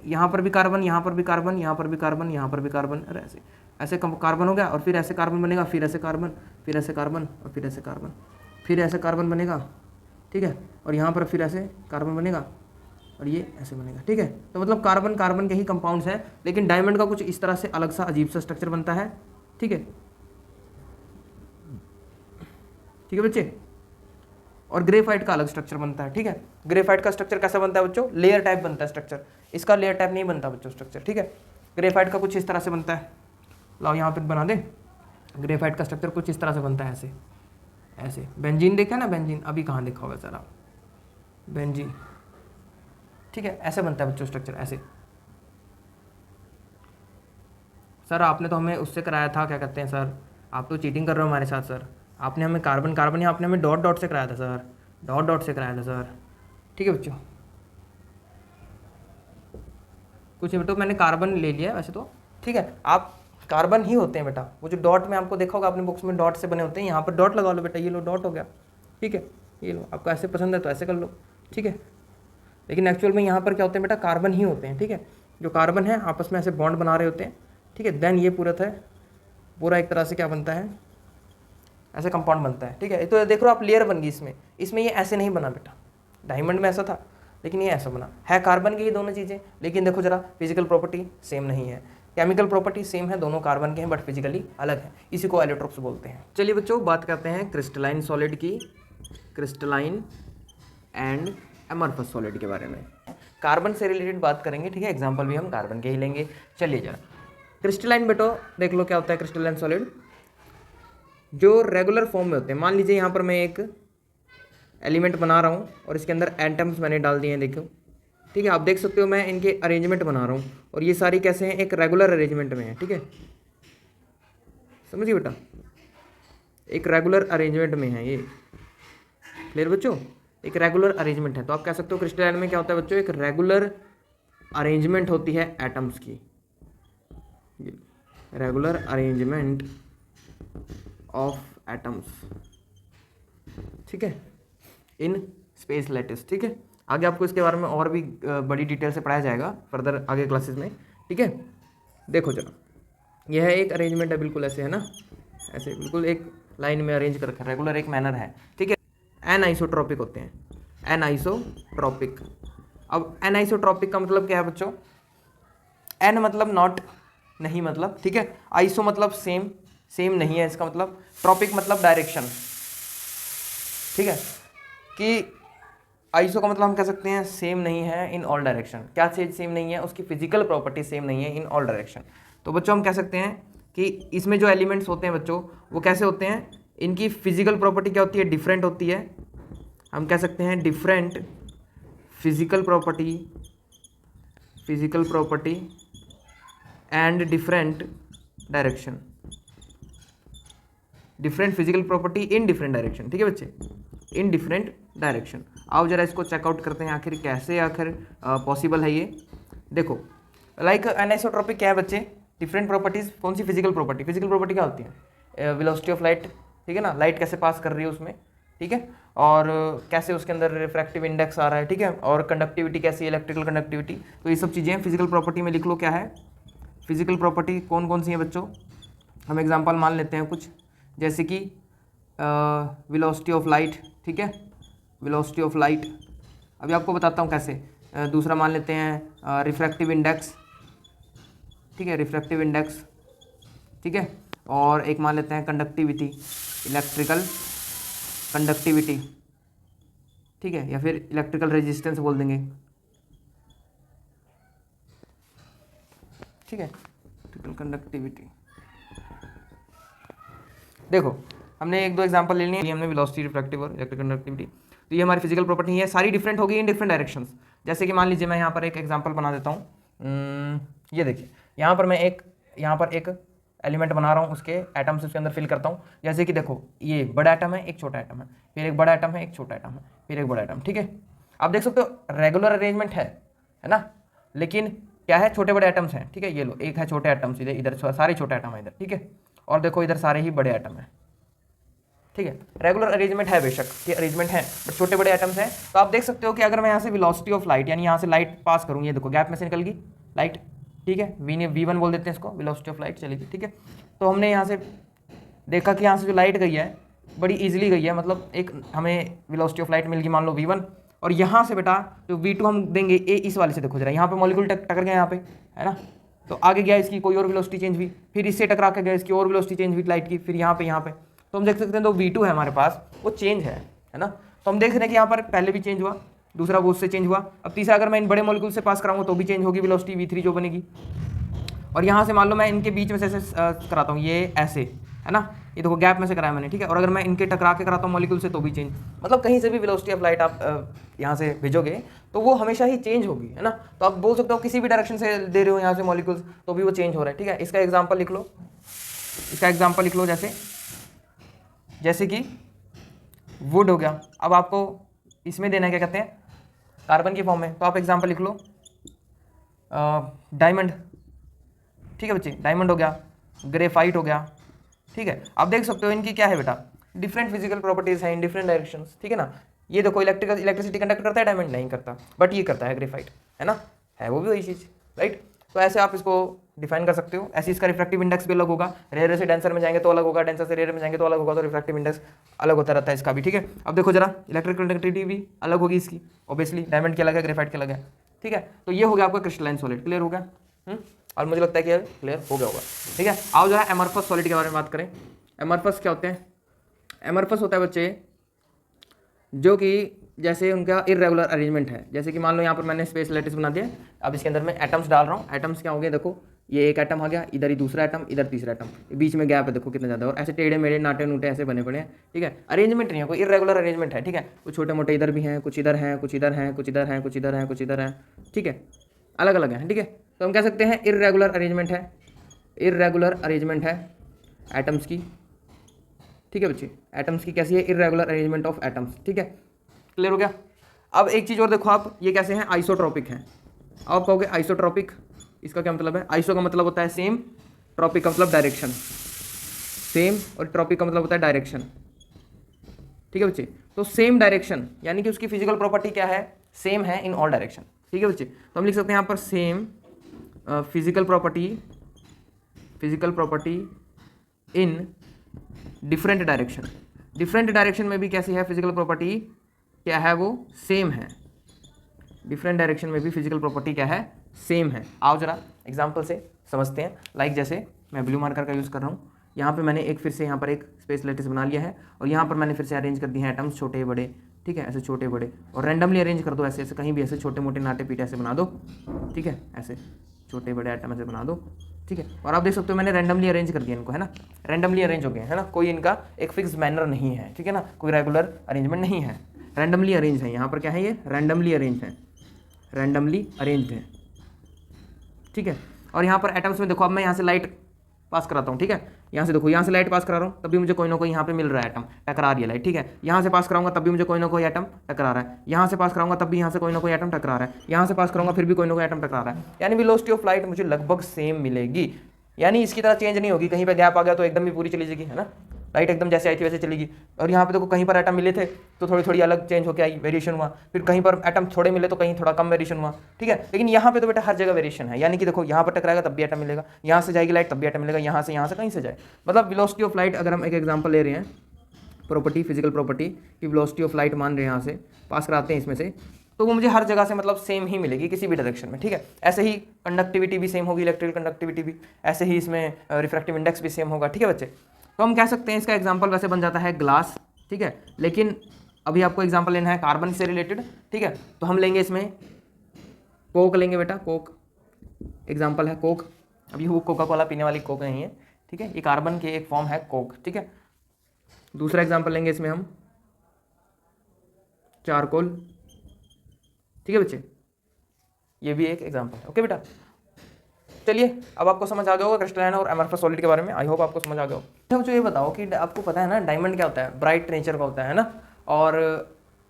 यहाँ पर भी कार्बन, यहाँ पर भी कार्बन, यहाँ पर भी कार्बन, यहाँ पर भी कार्बन, अरे ऐसे ऐसे कार्बन हो गया, और फिर ऐसे कार्बन बनेगा, फिर ऐसे कार्बन, फिर ऐसे कार्बन, और फिर ऐसे कार्बन, फिर ऐसे कार्बन बनेगा। ठीक है, और यहाँ पर फिर ऐसे कार्बन बनेगा, और ये ऐसे बनेगा। ठीक है, तो मतलब कार्बन कार्बन के ही कंपाउंड्स हैं, लेकिन डायमंड का कुछ इस तरह से अलग सा अजीब सा स्ट्रक्चर बनता है। ठीक है, ठीक है बच्चे, और ग्रेफाइट का अलग स्ट्रक्चर बनता है। ठीक है, ग्रेफाइट का स्ट्रक्चर कैसा बनता है बच्चों, लेयर टाइप बनता है स्ट्रक्चर, इसका लेयर टाइप नहीं बनता बच्चों स्ट्रक्चर। ठीक है, ग्रेफाइट का कुछ इस तरह से बनता है, लाओ यहाँ पे बना दे। ग्रेफाइट का स्ट्रक्चर कुछ इस तरह से बनता है, ऐसे ऐसे। बेंजीन देखा ना, बेंजीन अभी कहाँ देखा होगा सर आप, बेंजीन। ठीक है, ऐसे बनता है बच्चों स्ट्रक्चर, ऐसे। सर आपने तो हमें उससे कराया था, क्या कहते हैं सर, आप तो चीटिंग कर रहे हो हमारे साथ सर। आपने हमें कार्बन कार्बन, आपने हमें डॉट डॉट से कराया था सर, डॉट डॉट से कराया था सर। ठीक है बच्चों, कुछ बेटा मैंने कार्बन ले लिया वैसे तो। ठीक है, आप कार्बन ही होते हैं बेटा, वो जो डॉट में आपको देखा होगा अपने बुक्स में डॉट से बने होते हैं, यहाँ पर डॉट लगा लो बेटा, ये लो डॉट हो गया। ठीक है, ये लो, आपको ऐसे पसंद है तो ऐसे कर लो। ठीक है, लेकिन एक्चुअल में यहाँ पर क्या होते हैं बेटा, कार्बन ही होते हैं। ठीक है, जो कार्बन है आपस में ऐसे बॉन्ड बना रहे होते हैं। ठीक है, देन ये पूरा एक तरह से क्या बनता है, ऐसे कंपाउंड बनता है। ठीक है, तो देख लो आप, लेयर बन गई इसमें ये ऐसे नहीं बना बेटा, डायमंड में ऐसा था, लेकिन ये ऐसा बना है। कार्बन की ये दोनों चीज़ें, लेकिन देखो जरा फिजिकल प्रॉपर्टी सेम नहीं है, केमिकल प्रॉपर्टी सेम है, दोनों कार्बन के हैं बट फिजिकली अलग है, इसी को एलोट्रोप्स बोलते हैं। चलिए बच्चों, बात करते हैं क्रिस्टलाइन सॉलिड की, क्रिस्टलाइन एंड अमorphous सॉलिड के बारे में। कार्बन से रिलेटेड बात करेंगे। ठीक है, एग्जाम्पल भी हम कार्बन के ही लेंगे। चलिए जरा, क्रिस्टलाइन बेटो देख लो क्या होता है क्रिस्टलाइन सॉलिड, जो रेगुलर फॉर्म में होते हैं। मान लीजिए यहाँ पर मैं एक एलिमेंट बना रहा हूँ और इसके अंदर एटम्स मैंने डाल दिए हैं, देखो। ठीक है, आप देख सकते हो मैं इनके अरेंजमेंट बना रहा हूँ, और ये सारी कैसे हैं, एक रेगुलर अरेंजमेंट में है। ठीक है, समझिए बेटा, एक रेगुलर अरेंजमेंट में है ये। क्लियर बच्चों, एक रेगुलर अरेंजमेंट है, तो आप कह सकते हो क्रिस्टलाइन में क्या होता है बच्चों, एक रेगुलर अरेंजमेंट होती है एटम्स की, रेगुलर अरेंजमेंट ऑफ एटम्स। ठीक है, इन स्पेस लैटिस। ठीक है, आगे आपको इसके बारे में और भी बड़ी डिटेल से पढ़ाया जाएगा फर्दर आगे क्लासेस में। ठीक है, देखो जरा, यह एक अरेंजमेंट है, बिल्कुल ऐसे है ना, ऐसे बिल्कुल एक लाइन में अरेंज कर रखा है, रेगुलर एक मैनर है। ठीक है, एनआइसोट्रॉपिक होते हैं, एनआइसोट्रॉपिक। अब एनआइसोट्रॉपिक का मतलब क्या है बच्चों, एन मतलब नॉट, नहीं मतलब, ठीक है, आइसो मतलब सेम, सेम नहीं है इसका मतलब, ट्रॉपिक मतलब डायरेक्शन। ठीक है, कि आइसो का मतलब हम कह सकते हैं सेम नहीं है इन ऑल डायरेक्शन। क्या चीज़ सेम नहीं है, उसकी फिजिकल प्रॉपर्टी सेम नहीं है इन ऑल डायरेक्शन। तो बच्चों हम कह सकते हैं कि इसमें जो एलिमेंट्स होते हैं बच्चों, वो कैसे होते हैं, इनकी फिजिकल प्रॉपर्टी क्या होती है, डिफरेंट होती है। हम कह सकते हैं different physical property and different direction, different physical property in different direction. ठीक है बच्चे, इन डिफरेंट डायरेक्शन। आओ जरा इसको चेकआउट करते हैं, आखिर पॉसिबल है ये। देखो, लाइक एनिसोट्रॉपिक क्या है बच्चे, डिफरेंट प्रॉपर्टीज कौन सी? Physical property. फिजिकल प्रॉपर्टी क्या होती है? वेलोसिटी ऑफ लाइट, ठीक है ना, लाइट कैसे पास कर रही है उसमें, ठीक है, और कैसे उसके अंदर रिफ्रैक्टिव इंडेक्स आ रहा है, ठीक है, और कंडक्टिविटी कैसी है, इलेक्ट्रिकल कंडक्टिविटी। तो ये सब चीज़ें फिजिकल प्रॉपर्टी में लिख लो क्या है। फिजिकल प्रॉपर्टी कौन कौन सी है बच्चों? हम एग्जांपल मान लेते हैं कुछ, जैसे कि वेलोसिटी ऑफ लाइट, ठीक है, वेलोसिटी ऑफ लाइट। अभी आपको बताता हूँ कैसे। दूसरा मान लेते हैं रिफ्रैक्टिव इंडेक्स, ठीक है, रिफ्रैक्टिव इंडेक्स, ठीक है, और एक मान लेते हैं कंडक्टिविटी, इलेक्ट्रिकल कंडक्टिविटी, ठीक है, या फिर इलेक्ट्रिकल रेजिस्टेंस बोल देंगे, ठीक है, इलेक्ट्रिकल कंडक्टिविटी। देखो हमने एक दो एग्जांपल ले लिए, हमने वेलोसिटी, रिफ्रैक्टिव और इलेक्ट्रिकल कंडक्टिविटी। तो ये हमारी फिजिकल प्रॉपर्टी है, सारी डिफरेंट होगी इन डिफरेंट डायरेक्शंस। जैसे कि मान लीजिए मैं यहाँ पर एक एग्जांपल बना देता हूँ। ये देखिए यहाँ पर मैं एक एलिमेंट बना रहा हूँ, उसके एटम्स उसके अंदर फिल करता हूँ। जैसे कि देखो ये बड़ा एटम है, एक छोटा एटम है, फिर एक बड़ा एटम है, एक छोटा एटम है, फिर एक बड़ा एटम, ठीक है। आप देख सकते हो रेगुलर अरेंजमेंट है ना, लेकिन क्या है, छोटे बड़े एटम्स हैं, ठीक है। ये लो, एक है छोटे एटम्स, इधर सारे छोटे एटम है इधर, ठीक है, और देखो इधर सारे ही बड़े एटम है, ठीक है। रेगुलर अरेंजमेंट है बेशक, ये अरेंजमेंट है, बट छोटे बड़े एटम्स हैं। तो आप देख सकते हो कि अगर मैं यहाँ से वेलोसिटी ऑफ लाइट, यानी यहाँ से लाइट पास करूँ, ये देखो गैप में से निकल गई लाइट, ठीक है, V1 बोल देते हैं इसको, वेलोसिटी ऑफ लाइट चलेगी, ठीक है। तो हमने यहाँ से देखा कि यहाँ से जो लाइट गई है बड़ी इजीली गई है, मतलब एक हमें वेलोसिटी ऑफ लाइट मिल गई मान लो V1, और यहाँ से बेटा जो V2 हम देंगे इस वाले से, देखो जरा यहाँ पे मॉलिक्यूल टकर गया यहाँ पे, है ना, तो आगे गया इसकी कोई और वेलोसिटी चेंज हुई, फिर इससे टकरा के गया इसकी और वेलोसिटी चेंज हुई लाइट की, फिर यहाँ पे तो हम देख सकते हैं तो V2 है हमारे पास, वो चेंज है ना। तो हम देख रहे हैं कि यहाँ पर पहले भी चेंज हुआ, दूसरा वो उससे चेंज हुआ, अब तीसरा अगर मैं इन बड़े मॉलिक्यूल से पास कराऊंगा तो भी चेंज होगी वेलोसिटी V3 जो बनेगी। और यहाँ से मान लो मैं इनके बीच में से ऐसे कराता हूँ, ये ऐसे है ना, ये देखो गैप में से कराया मैंने, ठीक है, और अगर मैं इनके टकरा के कराता हूँ मॉलिक्यूल से तो भी चेंज, मतलब कहीं से भी वेलोसिटी ऑफ लाइट आप यहाँ से भेजोगे तो वो हमेशा ही चेंज होगी, है ना। तो आप बोल सकते हो किसी भी डायरेक्शन से दे रहे हो यहाँ से मॉलिक्यूल्स तो भी वो चेंज हो रहा है, ठीक है। इसका एग्जाम्पल लिख लो, जैसे कि वुड हो गया। अब आपको इसमें देना है क्या कहते हैं, कार्बन की फॉर्म में, तो आप एग्जांपल लिख लो डायमंड, ठीक है बच्चे, डायमंड हो गया, ग्रेफाइट हो गया, ठीक है। आप देख सकते हो इनकी क्या है बेटा, डिफरेंट फिजिकल प्रॉपर्टीज हैं इन डिफरेंट डायरेक्शंस, ठीक है ना। ये देखो इलेक्ट्रिसिटी कंडक्ट करता है, डायमंड नहीं करता, बट ये करता है ग्रेफाइट, है ना, है वो भी वही चीज़, राइट। तो ऐसे आप इसको डिफाइन कर सकते हो। ऐसे इसका रिफ्रैक्टिव इंडेक्स भी अलग होगा, रेयर से डेंसर में जाएंगे तो अलग होगा, डेंसर से रेयर में जाएंगे तो अलग होगा, तो रिफ्रैक्टिव इंडेक्स अलग होता रहता है इसका भी, ठीक है। अब देखो जरा इलेक्ट्रिक कंडक्टिविटी भी अलग होगी इसकी, ऑब्वियसली डायमंड की अलग है, ग्रेफाइट की अलग है, ठीक है। तो ये हो गया आपका क्रिस्टलाइन सॉलिड, क्लियर हो गया, और मुझे लगता है कि क्लियर हो गया होगा, ठीक है। आओ जरा एमरफस सॉलिड के बारे में बात करें। एमरफस क्या होते हैं? एमरफस होता है बच्चे जो कि जैसे उनका इर्रेगुलर अरेंजमेंट है, जैसे कि मान लो यहाँ पर मैंने स्पेस लैटिस बना दिया, अब इसके अंदर मैं एटम्स डाल रहा हूँ। एटम्स क्या हो गए, देखो ये एक एटम आ गया, इधर ही दूसरा एटम, इधर तीसरा एटम, बीच में गैप है देखो कितना ज़्यादा, और ऐसे टेढ़े मेढ़े नाटे नूटे ऐसे बने पड़े हैं, ठीक है। अरेंजमेंट नहीं है, कोई इर्रेगुलर अरेंजमेंट है, ठीक है। कुछ छोटे मोटे इधर भी हैं, कुछ इधर हैं, कुछ इधर हैं, कुछ इधर हैं, कुछ इधर हैं, कुछ इधर हैं, ठीक है, अलग अलग हैं, ठीक है। तो हम कह सकते हैं इर्रेगुलर अरेंजमेंट है, इर्रेगुलर अरेंजमेंट है एटम्स की, ठीक है बच्चे। एटम्स की कैसी है, इर्रेगुलर अरेंजमेंट ऑफ एटम्स, ठीक है, क्लियर हो गया। अब एक चीज़ और देखो आप, ये कैसे हैं, आइसोट्रॉपिक हैं। आप कहोगे आइसोट्रॉपिक, इसका क्या मतलब है? आइसो का मतलब होता है सेम, ट्रॉपिक का मतलब डायरेक्शन, सेम, और ट्रॉपिक का मतलब होता है डायरेक्शन, ठीक है बच्चे। तो सेम डायरेक्शन यानी कि उसकी फिजिकल प्रॉपर्टी क्या है, सेम है इन ऑल डायरेक्शन, ठीक है बच्चे। तो हम लिख सकते हैं यहाँ पर same physical property in different direction. Different direction में भी कैसी है फिजिकल प्रॉपर्टी, क्या है वो, सेम है। डिफरेंट डायरेक्शन में भी फिजिकल प्रॉपर्टी क्या है, सेम है। आओ जरा एग्जांपल से समझते हैं। लाइक जैसे मैं ब्लू मार्कर का यूज़ कर रहा हूँ, यहाँ पे मैंने एक फिर से यहाँ पर एक स्पेस लैटिस बना लिया है, और यहाँ पर मैंने फिर से अरेंज कर दिए हैं एटम्स छोटे बड़े, ठीक है, ऐसे छोटे बड़े, और रैंडमली अरेंज कर दो, ऐसे ऐसे कहीं भी ऐसे छोटे मोटे नाटे पीटे ऐसे बना दो, ठीक है, ऐसे छोटे बड़े आइटम ऐसे बना दो, ठीक है। और आप देख सकते हो मैंने रैंडमली अरेंज कर दिया इनको, है ना, रैंडमली अरेंज हो गए, है ना, कोई इनका एक फिक्स मैनर नहीं है, ठीक है ना, कोई रेगुलर अरेंजमेंट नहीं है, रैंडमली अरेंज है। यहाँ पर क्या है, ये रैंडमली अरेंज है, रैंडमली अरेंज्ड है, ठीक है। और यहाँ पर एटम्स में देखो, अब मैं यहाँ से लाइट पास कराता हूँ, ठीक है, यहाँ से देखो, यहाँ से लाइट पास करा रहा हूँ तब भी मुझे कोई ना कोई यहाँ पे मिल रहा है एटम, टकरा रही है लाइट, ठीक है। यहाँ से पास कराऊंगा तब भी मुझे कोई ना कोई एटम टकरा रहा है, यहाँ से पास कराऊंगा तब भी यहाँ से कोई ना कोई एटम टकरा रहा है, यहाँ से पास करूंगा फिर भी कोई ना कोई एटम टकरा रहा है, यानी वेलोसिटी ऑफ लाइट मुझे लगभग सेम मिलेगी। यानी इसकी तरह चेंज नहीं होगी, कहीं पे गैप आ गया तो एकदम ही पूरी चली जाएगी, है ना, राइट, एकदम जैसे आई थी वैसे चलेगी। और यहाँ पे देखो कहीं पर एटम मिले थे तो थोड़ी थोड़ी अलग चेंज होकर आई, वेरिएशन हुआ, फिर कहीं पर एटम थोड़े मिले तो कहीं थोड़ा कम वेरिएशन हुआ, ठीक है। लेकिन यहाँ पे तो बेटा हर जगह वेरिएशन है, यानी कि देखो यहाँ पर टकराएगा तब भी एटम मिलेगा, यहाँ से जाएगी लाइट तब भी एटम मिलेगा, यहाँ से कहीं से जाए, मतलब वेलोसिटी ऑफ लाइट, अगर हम एक एग्जाम्पल ले रहे हैं प्रॉपर्टी, फिजिकल प्रॉपर्टी की वेलोसिटी ऑफ लाइट मान रहे हैं, यहाँ से पास कराते हैं इसमें से, तो वो मुझे हर जगह से मतलब सेम ही मिलेगी किसी भी डायरेक्शन में, ठीक है। ऐसे ही कंडक्टिविटी भी सेम होगी, इलेक्ट्रिकल कंडक्टिविटी भी, ऐसे ही इसमें रिफ्रैक्टिव इंडेक्स भी सेम होगा, ठीक है बच्चे। तो हम कह सकते हैं इसका एग्जाम्पल वैसे बन जाता है ग्लास, ठीक है, लेकिन अभी आपको एग्जाम्पल लेना है कार्बन से रिलेटेड, ठीक है। तो हम लेंगे इसमें कोक लेंगे बेटा, कोक एग्जाम्पल है कोक। अभी वो कोका कोला पीने वाली कोक नहीं है, ठीक है, ये कार्बन की एक फॉर्म है कोक, ठीक है। दूसरा एग्जाम्पल लेंगे इसमें हम चारकोल, ठीक है बच्चे, ये भी एक एग्जाम्पल है, ओके बेटा। चलिए अब आपको समझ आ गया होगा क्रिस्टलाइन और एमरफस सॉलिड के बारे में, आई होप आपको समझ आ गया होगा। मुझे ये बताओ कि आपको पता है ना डायमंड क्या होता है, ब्राइट नेचर का होता है ना, और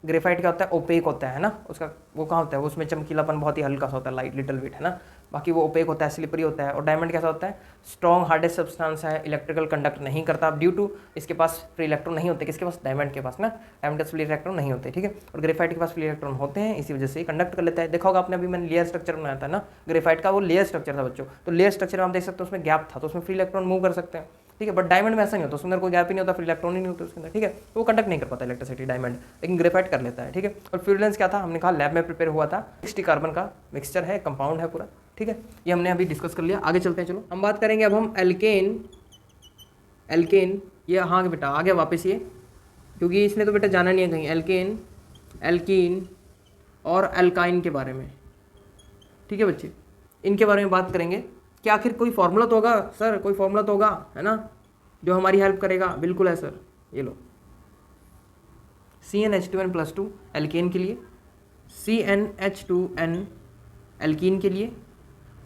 ग्रेफाइट क्या होता है, ओपेक होता है ना, उसका वो कहाँ होता है, उसमें चमकीलापन बहुत ही हल्का सा होता है, लाइट लिटिल बिट, है ना, बाकी वो ओपेक होता है, स्लिपरी होता है। और डायमंड कैसा होता है, स्ट्रॉन्ग हार्डेस्ट सब्सटेंस है, इलेक्ट्रिकल कंडक्ट नहीं करता ड्यू टू इसके पास फ्री इलेक्ट्रॉन नहीं होते, किसके पास, डायमंड के पास ना, डायमंड के फ्री इलेक्ट्रॉन नहीं होते, ठीक है। और ग्रेफाइट के पास फ्री इलेक्ट्रॉन होते हैं, इसी वजह से कंडक्ट कर लेता है। देखा होगा आपने, अभी मैंने लेयर स्ट्रक्चर बनाया था ना ग्रेफाइट का, वो लेयर स्ट्रक्चर था बच्चों, तो लेयर स्ट्रक्चर में आप देख सकते हो उसमें गैप था, तो उसमें फ्री इलेक्ट्रॉन मूव कर सकते हैं, ठीक है। बट डायमंड में ऐसा नहीं होता, उसके अंदर कोई गैप ही नहीं होता, फ्री इलेक्ट्रॉन ही नहीं होता उसके अंदर, ठीक है, तो वो कंडक्ट नहीं कर पाता इलेक्ट्रिसिटी डायमंड, लेकिन ग्रेफाइट कर लेता है, ठीक है। और फ्यूलेंस क्या था, हमने कहा लैब में प्रिपेयर हुआ था, 60 कार्बन का मिक्सचर है, कंपाउंड है पूरा, ठीक है, ये हमने अभी डिस्कस कर लिया। आगे चलते हैं, चलो हम बात करेंगे अब हम एल्केन, ये हाँ बेटा आ गया वापस ये, क्योंकि इसने तो बेटा जाना नहीं है कहीं, एल्कीन और एल्काइन के बारे में, ठीक है बच्चे, इनके बारे में बात करेंगे कि आखिर कोई फॉर्मूला तो होगा सर, कोई फॉर्मूला तो होगा, है ना, जो हमारी हेल्प करेगा। बिल्कुल है सर, ये लो CnH2n+2 एल्केन के लिए, CnH2n एल्कीन के लिए,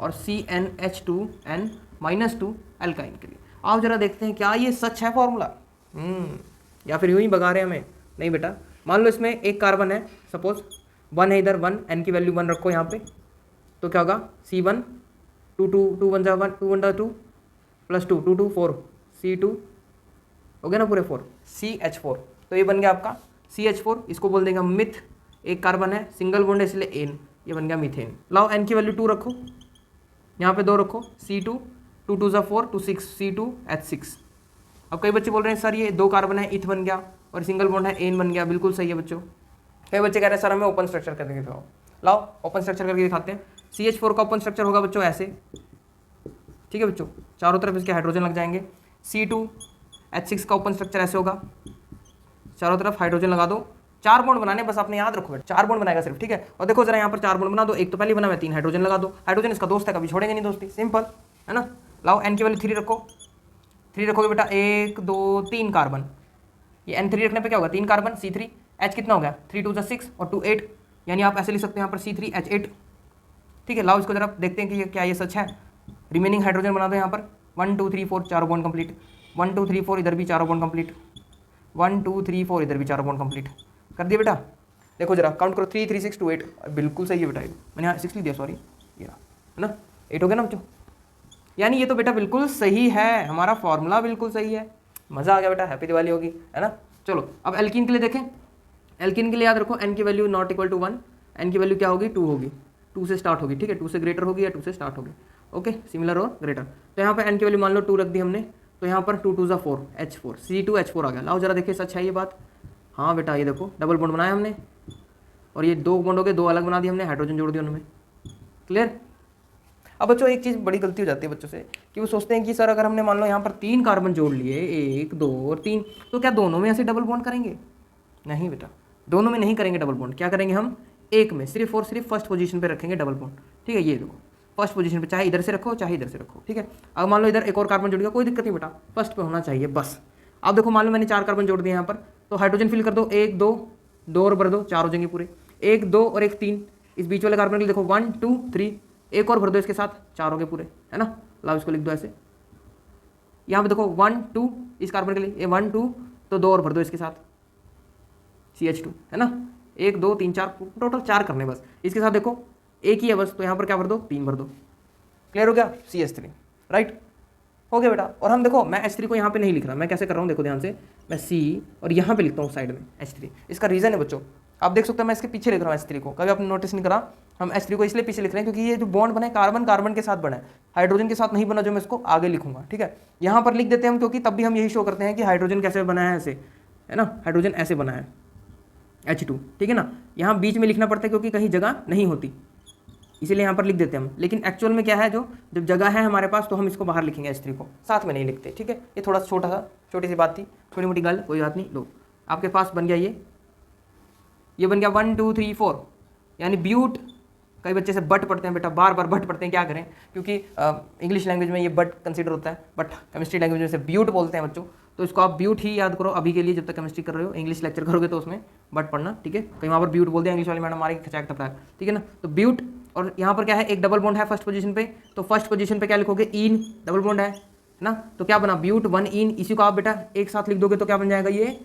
और CnH2n-2 एल्काइन के लिए। आओ जरा देखते हैं क्या ये सच है फॉर्मूला, या फिर यूं ही भगा रहे हैं हमें। नहीं बेटा, मान लो इसमें एक कार्बन है, सपोज 1 है इधर, 1 n की वैल्यू 1 रखो यहाँ पे, तो क्या होगा C1 2 2 2 1 जा 1 2 1 2 प्लस 2 2 2 4 C2 हो गया ना पूरे 4 CH4, तो ये बन गया आपका CH4, इसको बोल देंगे मिथ, एक कार्बन है सिंगल बॉन्ड है इसलिए एन, ये बन गया मीथेन। लाओ n की वैल्यू 2 रखो, यहाँ पे 2 रखो, C2 2 2 4 2 6 C2H6। अब कई बच्चे बोल रहे हैं सर ये 2 कार्बन है, इथ बन गया, और सिंगल बॉन्ड है एन बन गया, बिल्कुल सही है बच्चों। कई बच्चे कह रहे हैं सर हमें ओपन स्ट्रक्चर करके दिखाओ, लाओ ओपन स्ट्रक्चर करके दिखाते हैं। CH4 का ओपन स्ट्रक्चर होगा बच्चों ऐसे, ठीक है बच्चों, चारों तरफ इसके हाइड्रोजन लग जाएंगे। C2H6 का ओपन स्ट्रक्चर ऐसे होगा, चारों तरफ हाइड्रोजन लगा दो, 4 बॉन्ड बनाने बस, आपने याद रखो बेटा 4 बॉन्ड बनाएगा सिर्फ, ठीक है। और देखो जरा यहाँ पर 4 बॉन्ड बना दो, एक तो पहले बना हुआ है, 3 हाइड्रोजन लगा दो, हाइड्रोजन इसका दोस्त है, कभी छोड़ेंगे नहीं दोस्ती, सिंपल है ना। लाओ n की वैल्यू 3 रखो, 3 रखोगे बेटा 1 2 3 कार्बन, ये n3 रखने पे क्या होगा 3 कार्बन, C3 H कितना हो गया 3 2 6 और 2 8, यानी आप ऐसे लिख सकते हैं यहाँ पर C3H8, ठीक है। लाओ इसको जरा देखते हैं कि ये क्या ये सच है। रिमेनिंग हाइड्रोजन बना दो यहाँ पर 1 2 3 4 4 बॉन्ड कंप्लीट, 1 2 3 4 इधर भी 4 बॉन्ड कंप्लीट, 1 2 3 4 इधर भी 4 बॉन्ड कंप्लीट कर दिया बेटा। देखो जरा काउंट करो 3 3 6 2 8, बिल्कुल सही है बेटा, मैंने यहाँ 6 लिख दिया, सॉरी ये है ना, 8 हो गया ना बच्चों, यानी ये तो बेटा बिल्कुल सही है, हमारा फॉर्मूला बिल्कुल सही है। मज़ा आ गया बेटा, हैप्पी दिवाली होगी, है ना। चलो अब एल्कीन के लिए देखें, एल्कीन के लिए याद रखो n की value not equal to 1, n की वैल्यू क्या होगी 2 होगी, 2 से स्टार्ट होगी, ठीक है, 2 से ग्रेटर होगी या 2 से स्टार्ट होगी, ओके, सिमिलर और ग्रेटर। तो यहाँ पे n की वैल्यू मान लो 2 रख दी हमने, तो यहाँ पर 2 2 4 H4 C2H4 आ गया। लाओ जरा देखिए सच है ये बात, हाँ बेटा ये देखो डबल बॉन्ड बनाया हमने, और ये 2 बॉन्ड हो गए, 2 अलग बना दिए हमने, हाइड्रोजन जोड़ दिया उनमें, क्लियर। अब बच्चों एक चीज़ बड़ी गलती हो जाती है बच्चों से कि वो सोचते हैं कि सर अगर हमने मान लो यहाँ पर 3 कार्बन जोड़ लिए 1 2 और 3, तो क्या दोनों में ऐसे डबल बॉन्ड करेंगे? नहीं बेटा, दोनों में नहीं करेंगे डबल बॉन्ड, क्या करेंगे हम एक में सिर्फ और सिर्फ फर्स्ट पोजीशन पे रखेंगे डबल बॉन्ड, ठीक है। ये देखो फर्स्ट पोजीशन पे, चाहे इधर से रखो चाहे इधर से रखो, ठीक है। अब मान लो इधर एक और कार्बन जुड़ गया, कोई दिक्कत नहीं बेटा, फर्स्ट पे होना चाहिए बस। अब देखो मान लो मैंने 4 कार्बन जोड़ दिए यहाँ पर, तो हाइड्रोजन फिल कर दो 1 2 2 और भर दो, 4 हो जाएंगे पूरे, 1 2 और 1 3, इस बीच वाले कार्बन के लिए देखो 1 2 3, एक और भर दो इसके साथ, 4 हो गए पूरे, है ना। लाओ इसको लिख दो ऐसे, यहाँ पे देखो 1 2 इस कार्बन के लिए, ये 1 2 तो 2 और भर दो इसके साथ CH2, है ना, 1 2 3 4, टोटल 4 करने बस। इसके साथ देखो एक ही है बस, तो यहाँ पर क्या भर दो 3 भर दो, क्लियर हो गया CH3, राइट। हो गया बेटा। और हम देखो मैं H3 को यहाँ पे नहीं लिख रहा, मैं कैसे कर रहा हूँ देखो ध्यान से, मैं C और यहाँ पे लिखता हूँ साइड में H3। इसका रीज़न है बच्चों, आप देख सकते हो मैं इसके पीछे लिख रहा हूँ H3 को, कभी आपने नोटिस नहीं करा? हम H3 को इसलिए पीछे लिख रहे हैं क्योंकि ये जो बॉन्ड बना है कार्बन कार्बन के साथ बना है, हाइड्रोजन के साथ नहीं बना, जो मैं इसको आगे लिखूंगा। ठीक है, यहाँ पर लिख देते हैं हम क्योंकि तब भी हम यही शो करते हैं कि हाइड्रोजन कैसे बना है, ऐसे है ना, हाइड्रोजन ऐसे बना है H2। ठीक है ना, यहाँ बीच में लिखना पड़ता है क्योंकि कहीं जगह नहीं होती, इसीलिए यहाँ पर लिख देते हैं हम। लेकिन एक्चुअल में क्या है, जो जब जगह है हमारे पास तो हम इसको बाहर लिखेंगे H3 को, साथ में नहीं लिखते। ठीक है, ये थोड़ा छोटी सी बात थी, छोटी मोटी गल, कोई बात नहीं। लो आपके पास बन गया ये बन गया 1 2 3 4, यानी ब्यूट। कई बच्चे से बट पढ़ते हैं बेटा, बार बार बट पढ़ते हैं, क्या करें, क्योंकि इंग्लिश लैंग्वेज में ये बट कंसिडर होता है, बट केमिस्ट्री लैंग्वेज में से ब्यूट बोलते हैं बच्चों। तो इसको आप ब्यूट ही याद करो अभी के लिए, जब तक केमिस्ट्री कर रहे हो। इंग्लिश लेक्चर करोगे तो उसमें बट पढ़ना, ठीक है। कहीं वहाँ पर ब्यूट बोल दिया, इंग्लिश वाली मैडम मारेगी खचाक टपड़ा, ठीक है ना। तो ब्यूट, और यहाँ पर क्या है, एक डबल बॉन्ड है फर्स्ट पोजीशन पे, तो फर्स्ट पोजीशन पे क्या लिखोगे, इन, डबल बॉन्ड है ना, तो क्या बना, ब्यूट 1 इन। इसी को आप बेटा एक साथ लिख दोगे तो क्या बन जाएगा, ये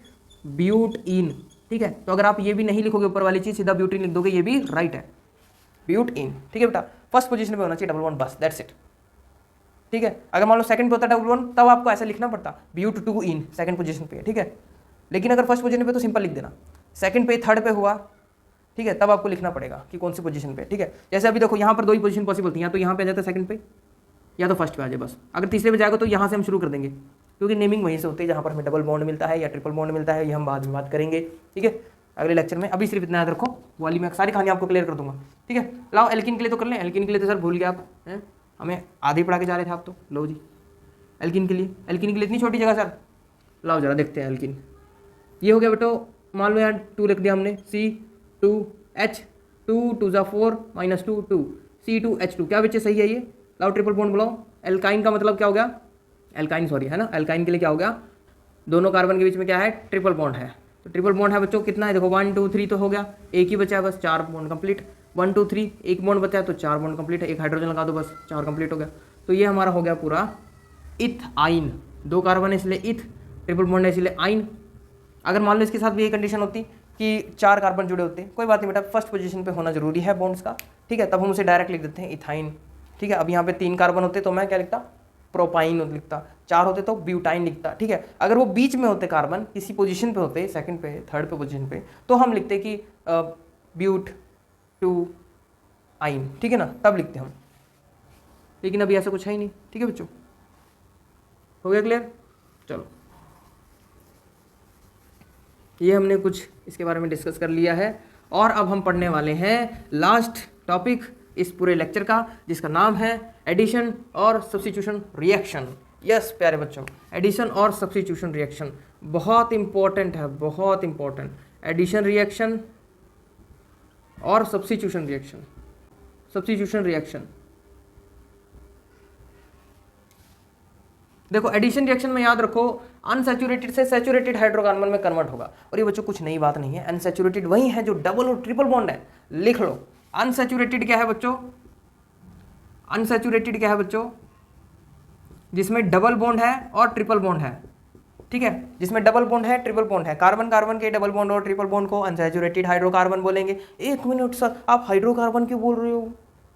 ब्यूट इन। ठीक है, तो अगर आप ये भी नहीं लिखोगे ऊपर वाली चीज, सीधा ब्यूटीन लिख दोगे, ये भी राइट है, ब्यूट इन। ठीक है बेटा, फर्स्ट पोजीशन पे होना चाहिए डबल बॉन्ड, बस दैट्स इट। ठीक है, अगर मान लो सेकंड पे होता डबल बॉन्ड तब आपको ऐसा लिखना पड़ता, ब्यूट 2 इन, सेकंड पोजीशन पे। ठीक है, लेकिन अगर फर्स्ट पोजीशन पे तो सिंपल लिख देना, सेकंड पे थर्ड पे हुआ, ठीक है, तब आपको लिखना पड़ेगा कि कौन सी पोजीशन पे। ठीक है, जैसे अभी देखो यहाँ पर 2 ही पोजीशन पॉसिबल थी, या तो यहाँ पे आ जाता सेकंड पे, या तो फर्स्ट पे आ जाए बस। अगर तीसरे पे जाएगा तो यहाँ से हम शुरू कर देंगे, क्योंकि नेमिंग वहीं से होती है जहाँ पर हमें डबल बॉन्ड मिलता है या ट्रिपल बॉन्ड मिलता है, ये हम बाद में बात करेंगे। ठीक है, अगले लेक्चर में। अभी सिर्फ इतना याद रखो, वाली मैं सारी कहानी आपको क्लियर कर दूंगा। ठीक है, लाओ एल्किन के लिए तो कर लें। एल्किन के लिए तो सर भूल गए आप, हैं, हमें आधे ही पढ़ा के जा रहे थे आप तो। लो जी, एल्किन के लिए इतनी छोटी जगह सर, लाओ जरा देखते हैं एल्किन। ये हो गया बेटो, मान लो यार 2 रख दिया हमने, C2H 2 2 4 -2 2 C2H2, क्या बच्चे सही है ये? लाओ ट्रिपल बॉन्ड बुलाओ। एल्काइन का मतलब क्या हो गया, एल्काइन सॉरी है ना, एल्काइन के लिए क्या हो गया, दोनों कार्बन के बीच में क्या है, ट्रिपल बॉन्ड है। तो ट्रिपल बॉन्ड है बच्चों, कितना है देखो, 1 2 3 तो हो गया, एक ही बचा है बस, 4 बॉन्ड कंप्लीट। 1 2 3 एक बॉन्ड बचा है तो 4 बॉन्ड कंप्लीट है, एक हाइड्रोजन लगा दो बस, 4 कंप्लीट हो गया। तो ये हमारा हो गया पूरा इथाइन। 2 कार्बन है इसलिए इथ, ट्रिपल बॉन्ड है इसलिए आइन। अगर मान लो इसके साथ भी ये कंडीशन होती कि 4 कार्बन जुड़े होते, कोई बात नहीं बेटा, फर्स्ट पोजीशन पे होना जरूरी है बॉन्ड्स का। ठीक है, तब हम उसे डायरेक्ट लिख देते हैं इथाइन। ठीक है, अब यहाँ पे 3 कार्बन होते तो मैं क्या लिखता, प्रोपाइन लिखता, 4 होते तो ब्यूटाइन लिखता। ठीक है, अगर वो बीच में होते कार्बन, किसी पोजीशन पे होते, सेकंड पे थर्ड पे पोजीशन पे, तो हम लिखते कि ब्यूट 2 आइन। ठीक है ना, तब लिखते हम, लेकिन अभी ऐसा कुछ है ही नहीं। ठीक है बच्चों, हो गया क्लियर? चलो, ये हमने कुछ इसके बारे में डिस्कस कर लिया है, और अब हम पढ़ने वाले हैं लास्ट टॉपिक इस पूरे लेक्चर का, जिसका नाम है एडिशन और सब्स्टिट्यूशन रिएक्शन। यस प्यारे बच्चों, एडिशन और सब्स्टिट्यूशन रिएक्शन बहुत इंपॉर्टेंट है, बहुत इंपॉर्टेंट। एडिशन रिएक्शन और सब्स्टिट्यूशन रिएक्शन। सब्स्टिट्यूशन रिएक्शन देखो, एडिशन रिएक्शन में याद रखो, अनसैचुरेटेड से सैचुरेटेड हाइड्रोकार्बन में कन्वर्ट होगा। और ये बच्चों कुछ नई बात नहीं है, अनसैचुरेटेड वही है जो डबल और ट्रिपल बॉन्ड है। लिख लो, अनसैचुरेटेड क्या है बच्चों, अनसैचुरेटेड क्या है बच्चों, जिसमें डबल बॉन्ड है और ट्रिपल बॉन्ड है। ठीक है, जिसमें डबल बॉन्ड है, ट्रिपल बॉन्ड है, कार्बन कार्बन के डबल बॉन्ड और ट्रिपल बॉन्ड को अनसैचुरेटेड हाइड्रोकार्बन बोलेंगे। 1 मिनट सर, आप हाइड्रोकार्बन क्यों बोल रहे हो?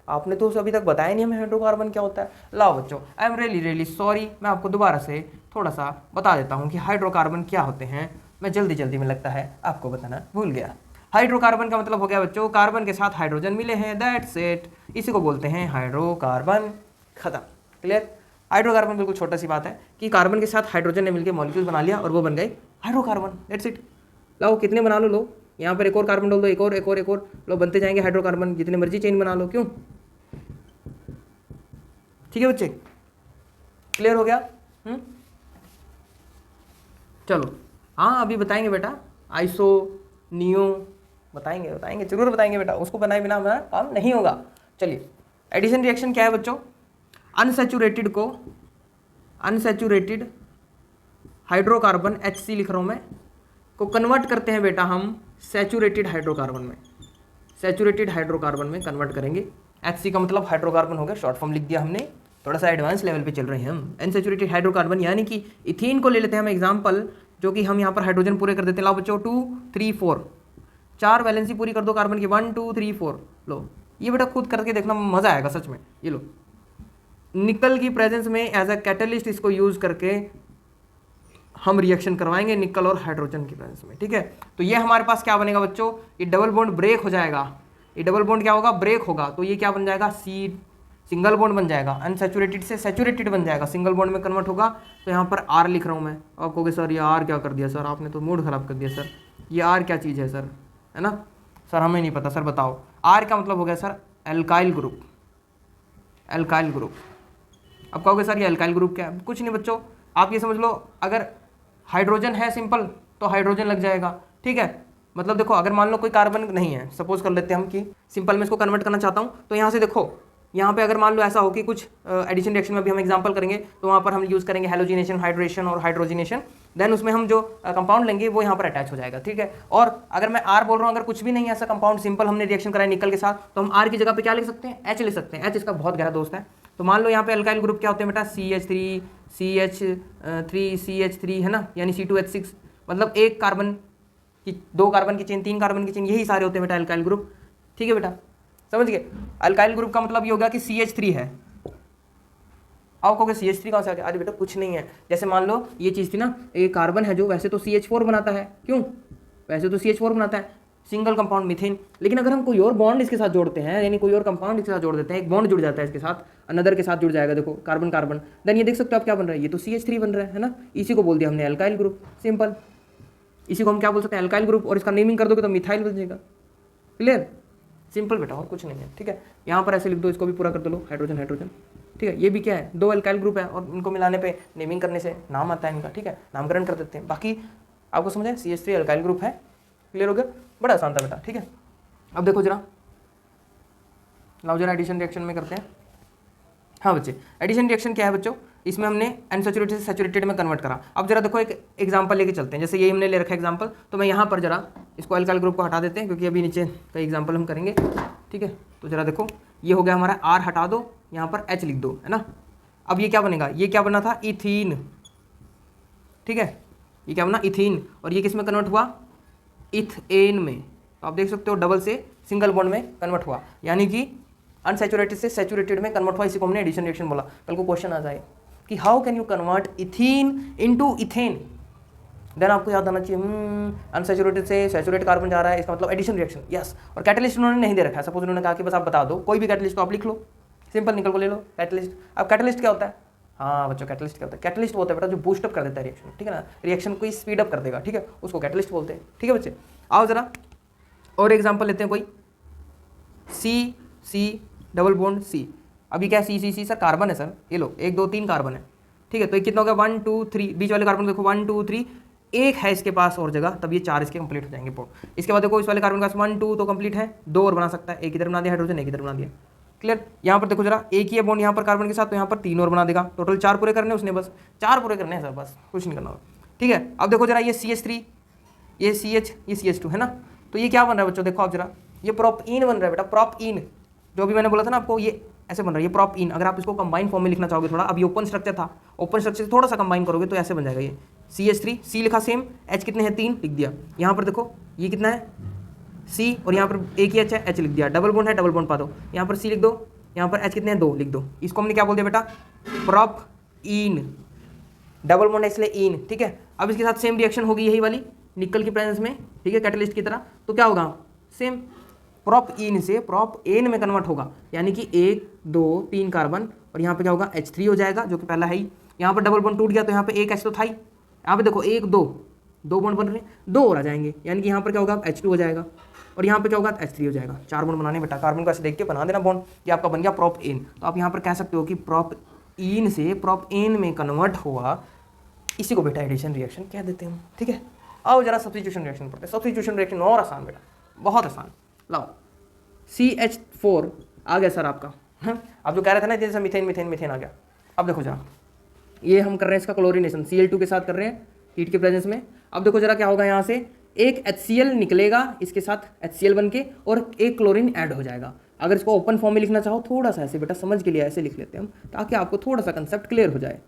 आपने तो अभी तक बताया नहीं हमें हाइड्रोकार्बन क्या होता है। लाओ बच्चों, आई एम रियली सॉरी, मैं आपको दोबारा से थोड़ा सा बता देता हूँ कि हाइड्रोकार्बन क्या होते हैं। मैं जल्दी में लगता है आपको बताना भूल गया। हाइड्रोकार्बन का मतलब हो गया बच्चों, कार्बन के साथ हाइड्रोजन मिले हैं, दैट्स इट। इसी को बोलते हैं हाइड्रोकार्बन। खत्म, क्लियर? हाइड्रोकार्बन बिल्कुल छोटा सी बात है कि कार्बन के साथ हाइड्रोजन ने मिलकर मॉलिक्यूल बना लिया और वो बन गए हाइड्रोकार्बन, दैट्स इट। लाओ कितने बना लो, लो यहाँ पर एक और कार्बन डाल दो, एक और लो, बनते जाएंगे हाइड्रोकार्बन, जितने मर्जी चेन बना लो, क्यों? ठीक है बच्चे, क्लियर हो गया? चलो, हाँ अभी बताएंगे बेटा, आइसो नियो बताएंगे जरूर बताएंगे बेटा, उसको बनाए बिना हमारा काम नहीं होगा। चलिए, एडिशन रिएक्शन क्या है बच्चों, अनसैचुरेटेड को, अनसैचुरेटेड हाइड्रोकार्बन HC लिख रहा हूँ मैं, को कन्वर्ट करते हैं बेटा हम सैचुरेटेड हाइड्रोकार्बन में, सैचुरेटेड हाइड्रोकार्बन में कन्वर्ट करेंगे। HC का मतलब हाइड्रोकार्बन हो गया, शॉर्ट फॉर्म लिख दिया हमने, थोड़ा सा एडवांस लेवल पे चल रहे हैं हम। अनसैचुरेटेड हाइड्रोकार्बन यानी कि इथीन को ले लेते हैं हम एग्जांपल, जो कि हम यहाँ पर हाइड्रोजन पूरे कर देते हैं। लाओ बच्चों 2 3 4 4 वैलेंसी पूरी कर दो कार्बन की, 1 2 3 4। लो ये बेटा खुद करके देखना, मजा आएगा सच में। ये लो निकल की प्रेजेंस में एज अ कैटलिस्ट इसको यूज करके हम रिएक्शन करवाएंगे निकल और हाइड्रोजन की प्रेजेंस में, ठीक है। तो ये हमारे पास क्या बनेगा बच्चों, ये डबल बॉन्ड ब्रेक हो जाएगा, ये डबल बॉन्ड क्या होगा, ब्रेक होगा, तो ये क्या बन जाएगा, सी सिंगल बॉन्ड बन जाएगा, अनसैचुरेटेड से सैचुरेटेड बन जाएगा, सिंगल बॉन्ड में कन्वर्ट होगा। तो यहाँ पर आर लिख रहा हूँ मैं। आप कहोगे सर ये आर क्या कर दिया सर, आपने तो मूड खराब कर दिया सर, ये आर क्या चीज़ है सर, है ना सर, हमें नहीं पता सर, बताओ। आर का मतलब हो गया sir alkyl group, alkyl group. अब कहोगे सर ये एल्काइल ग्रुप क्या है, कुछ नहीं बच्चों, आप ये समझ लो, अगर हाइड्रोजन है सिंपल तो हाइड्रोजन लग जाएगा, ठीक है। मतलब देखो अगर मान लो कोई कार्बन नहीं है, सपोज कर लेते हैं हम कि सिंपल में इसको कन्वर्ट करना चाहता हूँ, तो यहाँ से देखो, यहाँ पे अगर मान लो ऐसा हो कि कुछ एडिशन रिएक्शन में भी हम एग्जांपल करेंगे, तो वहाँ पर हम यूज़ करेंगे हैलोजिनेशन, हाइड्रेशन और हाइड्रोजिनेशन, देन उसमें हम जो कंपाउंड लेंगे वो यहाँ पर अटैच हो जाएगा, ठीक है। और अगर मैं आर बोल रहा हूँ, अगर कुछ भी नहीं है ऐसा कंपाउंड, सिंपल हमने रिएक्शन कराया निकल के साथ, तो हम आर की जगह पे क्या लिख सकते हैं, एच लिख सकते हैं, एच इसका बहुत गहरा दोस्त है। तो मान लो यहाँ पे अल्काइल ग्रुप क्या होते हैं बेटा, CH3 CH3 CH3 है ना, यानी C2H6, मतलब एक कार्बन की, दो कार्बन की चेन, तीन कार्बन की चेन, यही सारे होते हैं बेटा अल्काइल ग्रुप, ठीक है बेटा, समझ गए। अल्काइल ग्रुप का मतलब ये होगा कि CH3 है। आप कहोगे CH3 कहाँ से आ गया, अरे बेटा कुछ नहीं है, जैसे मान लो ये चीज़ थी ना, ये कार्बन है जो वैसे तो CH4 बनाता है, क्यों, वैसे तो CH4 बनाता है, सिंगल कंपाउंड मीथेन, लेकिन अगर हम कोई और बॉन्ड इसके साथ जोड़ते हैं, यानी कोई और कंपाउंड इसके साथ जोड़ देते हैं, एक बॉन्ड जुड़ जाता है इसके साथ, अनदर के साथ जुड़ जाएगा, देखो कार्बन कार्बन, देन ये देख सकते हो आप क्या बन रहा है, ये तो CH3 बन रहा है ना, इसी को बोल दिया हमने अल्काइल ग्रुप, सिंपल। इसी को हम क्या बोल सकते हैं, अल्काइल ग्रुप, और इसका नेमिंग कर दोगे तो मिथाइल बन जाएगा, क्लियर, सिंपल बेटा, और कुछ नहीं है, ठीक है। यहाँ पर ऐसे लिख दो, इसको भी पूरा कर दो, हाइड्रोजन हाइड्रोजन, ठीक है। ये भी क्या है, दो अल्काइल ग्रुप है, और इनको मिलाने पे नेमिंग करने से नाम आता है इनका, ठीक है, नामकरण कर देते हैं। बाकी आपको समझ है, CH3 अल्काइल ग्रुप है, क्लियर हो गया, बड़ा आसान था बेटा, ठीक है। अब देखो जरा, लाओ जरा एडिशन रिएक्शन में करते हैं। हाँ बच्चे, एडिशन रिएक्शन क्या है बच्चों, इसमें हमने अनसैचुरेटेड से सैचुरेटेड में कन्वर्ट करा। अब जरा देखो एक एग्जांपल लेके चलते हैं, जैसे ये हमने ले रखा है एग्जांपल, तो मैं यहाँ पर जरा इसको अल्काइल ग्रुप को हटा देते हैं, क्योंकि अभी नीचे का एग्जांपल हम करेंगे, ठीक है। तो जरा देखो, ये हो गया हमारा, आर हटा दो, यहाँ पर एच लिख दो, है ना। अब ये क्या बनेगा, ये क्या बना था, इथीन, ठीक है, ये क्या बना, इथीन, और ये किस में कन्वर्ट हुआ, इथेन में। तो आप देख सकते हो डबल से सिंगल बॉन्ड में कन्वर्ट हुआ, यानी कि अनसैचुरेटेड से सैचुरेटेड में कन्वर्ट हुआ, इसी को हमने एडिशन रिएक्शन बोला। कल को क्वेश्चन आ जाए कि how can you convert ethene into ethane, then आपको याद आना चाहिए, अनसैचुरेटेड से सैचुरेटेड कार्बन जा रहा है, इसका मतलब एडिशन रिएक्शन, यस। और कैटलिस्ट उन्होंने नहीं दे रखा है, सपोज उन्होंने कहा कि बस आप बता दो कोई भी कैटलिस्ट, तो आप लिख लो, सिंपल, निकल को ले लो कैटलिस्ट। अब कैटलिस्ट क्या होता है, हाँ बच्चों कैटलिस्ट क्या होता है, कैटलिस्ट होता है बेटा जो बूस्टअप कर देता है रिएक्शन, ठीक है ना, रिएक्शन को स्पीड अप कर देगा, ठीक है, उसको कैटलिस्ट बोलते हैं, ठीक है बच्चे। आओ जरा और एग्जांपल लेते हैं कोई, C डबल बॉन्ड C, अभी क्या है, C सर कार्बन है सर, ये लो 1 2 3 कार्बन है, ठीक है। तो ये कितना हो गया, 1 2 3, बीच वाले कार्बन देखो 1 2 3, एक है इसके पास और जगह, तब ये 4 इसके कंप्लीट हो जाएंगे बॉन्ड। इसके बाद देखो इस वाले कार्बन के पास 1 2 तो कंप्लीट है, 2 और बना सकता है, एक इधर बना दिया हाइड्रोजन, एक इधर बना दिया, क्लियर। यहाँ पर देखो जरा, एक ही है बॉन्ड यहाँ पर कार्बन के साथ, तो यहाँ पर 3 और बना देगा, टोटल 4 पूरे करने उसने, बस 4 पूरे करने हैं सर, बस कुछ नहीं करना होगा, ठीक है। अब देखो जरा, ये CH3, ये CH, ये CH2 है ना, तो ये क्या बन रहा है बच्चों, देखो आप जरा, ये प्रोपीन बन रहा है बेटा, प्रोपीन, जो भी मैंने बोला था ना आपको, ये ऐसे बन रहा है, ये प्रोपीन। अगर आप इसको कंबाइन फॉर्म में लिखना चाहोगे थोड़ा, अभी ओपन स्ट्रक्चर था, ओपन स्ट्रक्चर से थोड़ा सा कंबाइन करोगे तो ऐसे बन जाएगा, ये CH3, C लिखा सेम, H कितने हैं 3 लिख दिया, यहाँ पर देखो ये कितना है C, और यहाँ पर एक ही H है, H लिख दिया, डबल बॉन्ड है, डबल बॉन्ड पा दो, यहाँ पर C लिख दो, यहाँ पर H कितने हैं 2 लिख दो, इसको हमने क्या बोल दिया बेटा, प्रोपीन, डबल बॉन्ड है इसलिए इन, ठीक है। अब इसके साथ सेम रिएक्शन होगी यही वाली निकल की प्रेजेंस में, ठीक है, कैटलिस्ट की तरह, तो क्या होगा, सेम प्रोपीन से प्रोपेन में कन्वर्ट होगा, यानी कि 1 2 3 कार्बन, और यहाँ पे क्या होगा, H3 हो जाएगा, जो कि पहला है ही। यहाँ पर डबल बॉन्ड टूट गया तो यहाँ पे एक H तो था ही, यहाँ पे देखो 1 2 2 बॉन्ड बन रहे हैं, 2 और आ जाएंगे, यानी कि यहाँ पर क्या होगा, H2 हो जाएगा, और यहाँ पे क्या होगा, H3 हो जाएगा। 4 बॉन्ड बनाने बेटा, कार्बन को ऐसे देख के बना देना बॉन्ड, ये आपका बन गया प्रोपेन। तो आप यहाँ पर कह सकते हो कि प्रोपीन से प्रोपेन में कन्वर्ट हुआ, इसी को बेटा एडिशन रिएक्शन कह देते हैं, ठीक है। आओ जरा सब्स्टिट्यूशन रिएक्शन पढ़ते हैं, सब्स्टिट्यूशन रिएक्शन और आसान बेटा, बहुत आसान। लाओ CH4 आ गया सर आपका, आप जो कह रहे थे ना जैसे मीथेन मीथेन मीथेन आ गया। अब देखो जरा, ये हम कर रहे हैं इसका क्लोरीनेशन, Cl2 के साथ कर रहे हैं हीट के प्रेजेंस में। अब देखो जरा क्या होगा, यहाँ से एक HCl निकलेगा इसके साथ HCl बन के, और एक क्लोरीन ऐड हो जाएगा। अगर इसको ओपन फॉर्म में लिखना चाहो, थोड़ा सा ऐसे बेटा समझ के लिए ऐसे लिख लेते हैं हम, ताकि आपको थोड़ा सा कंसेप्ट क्लियर हो जाए।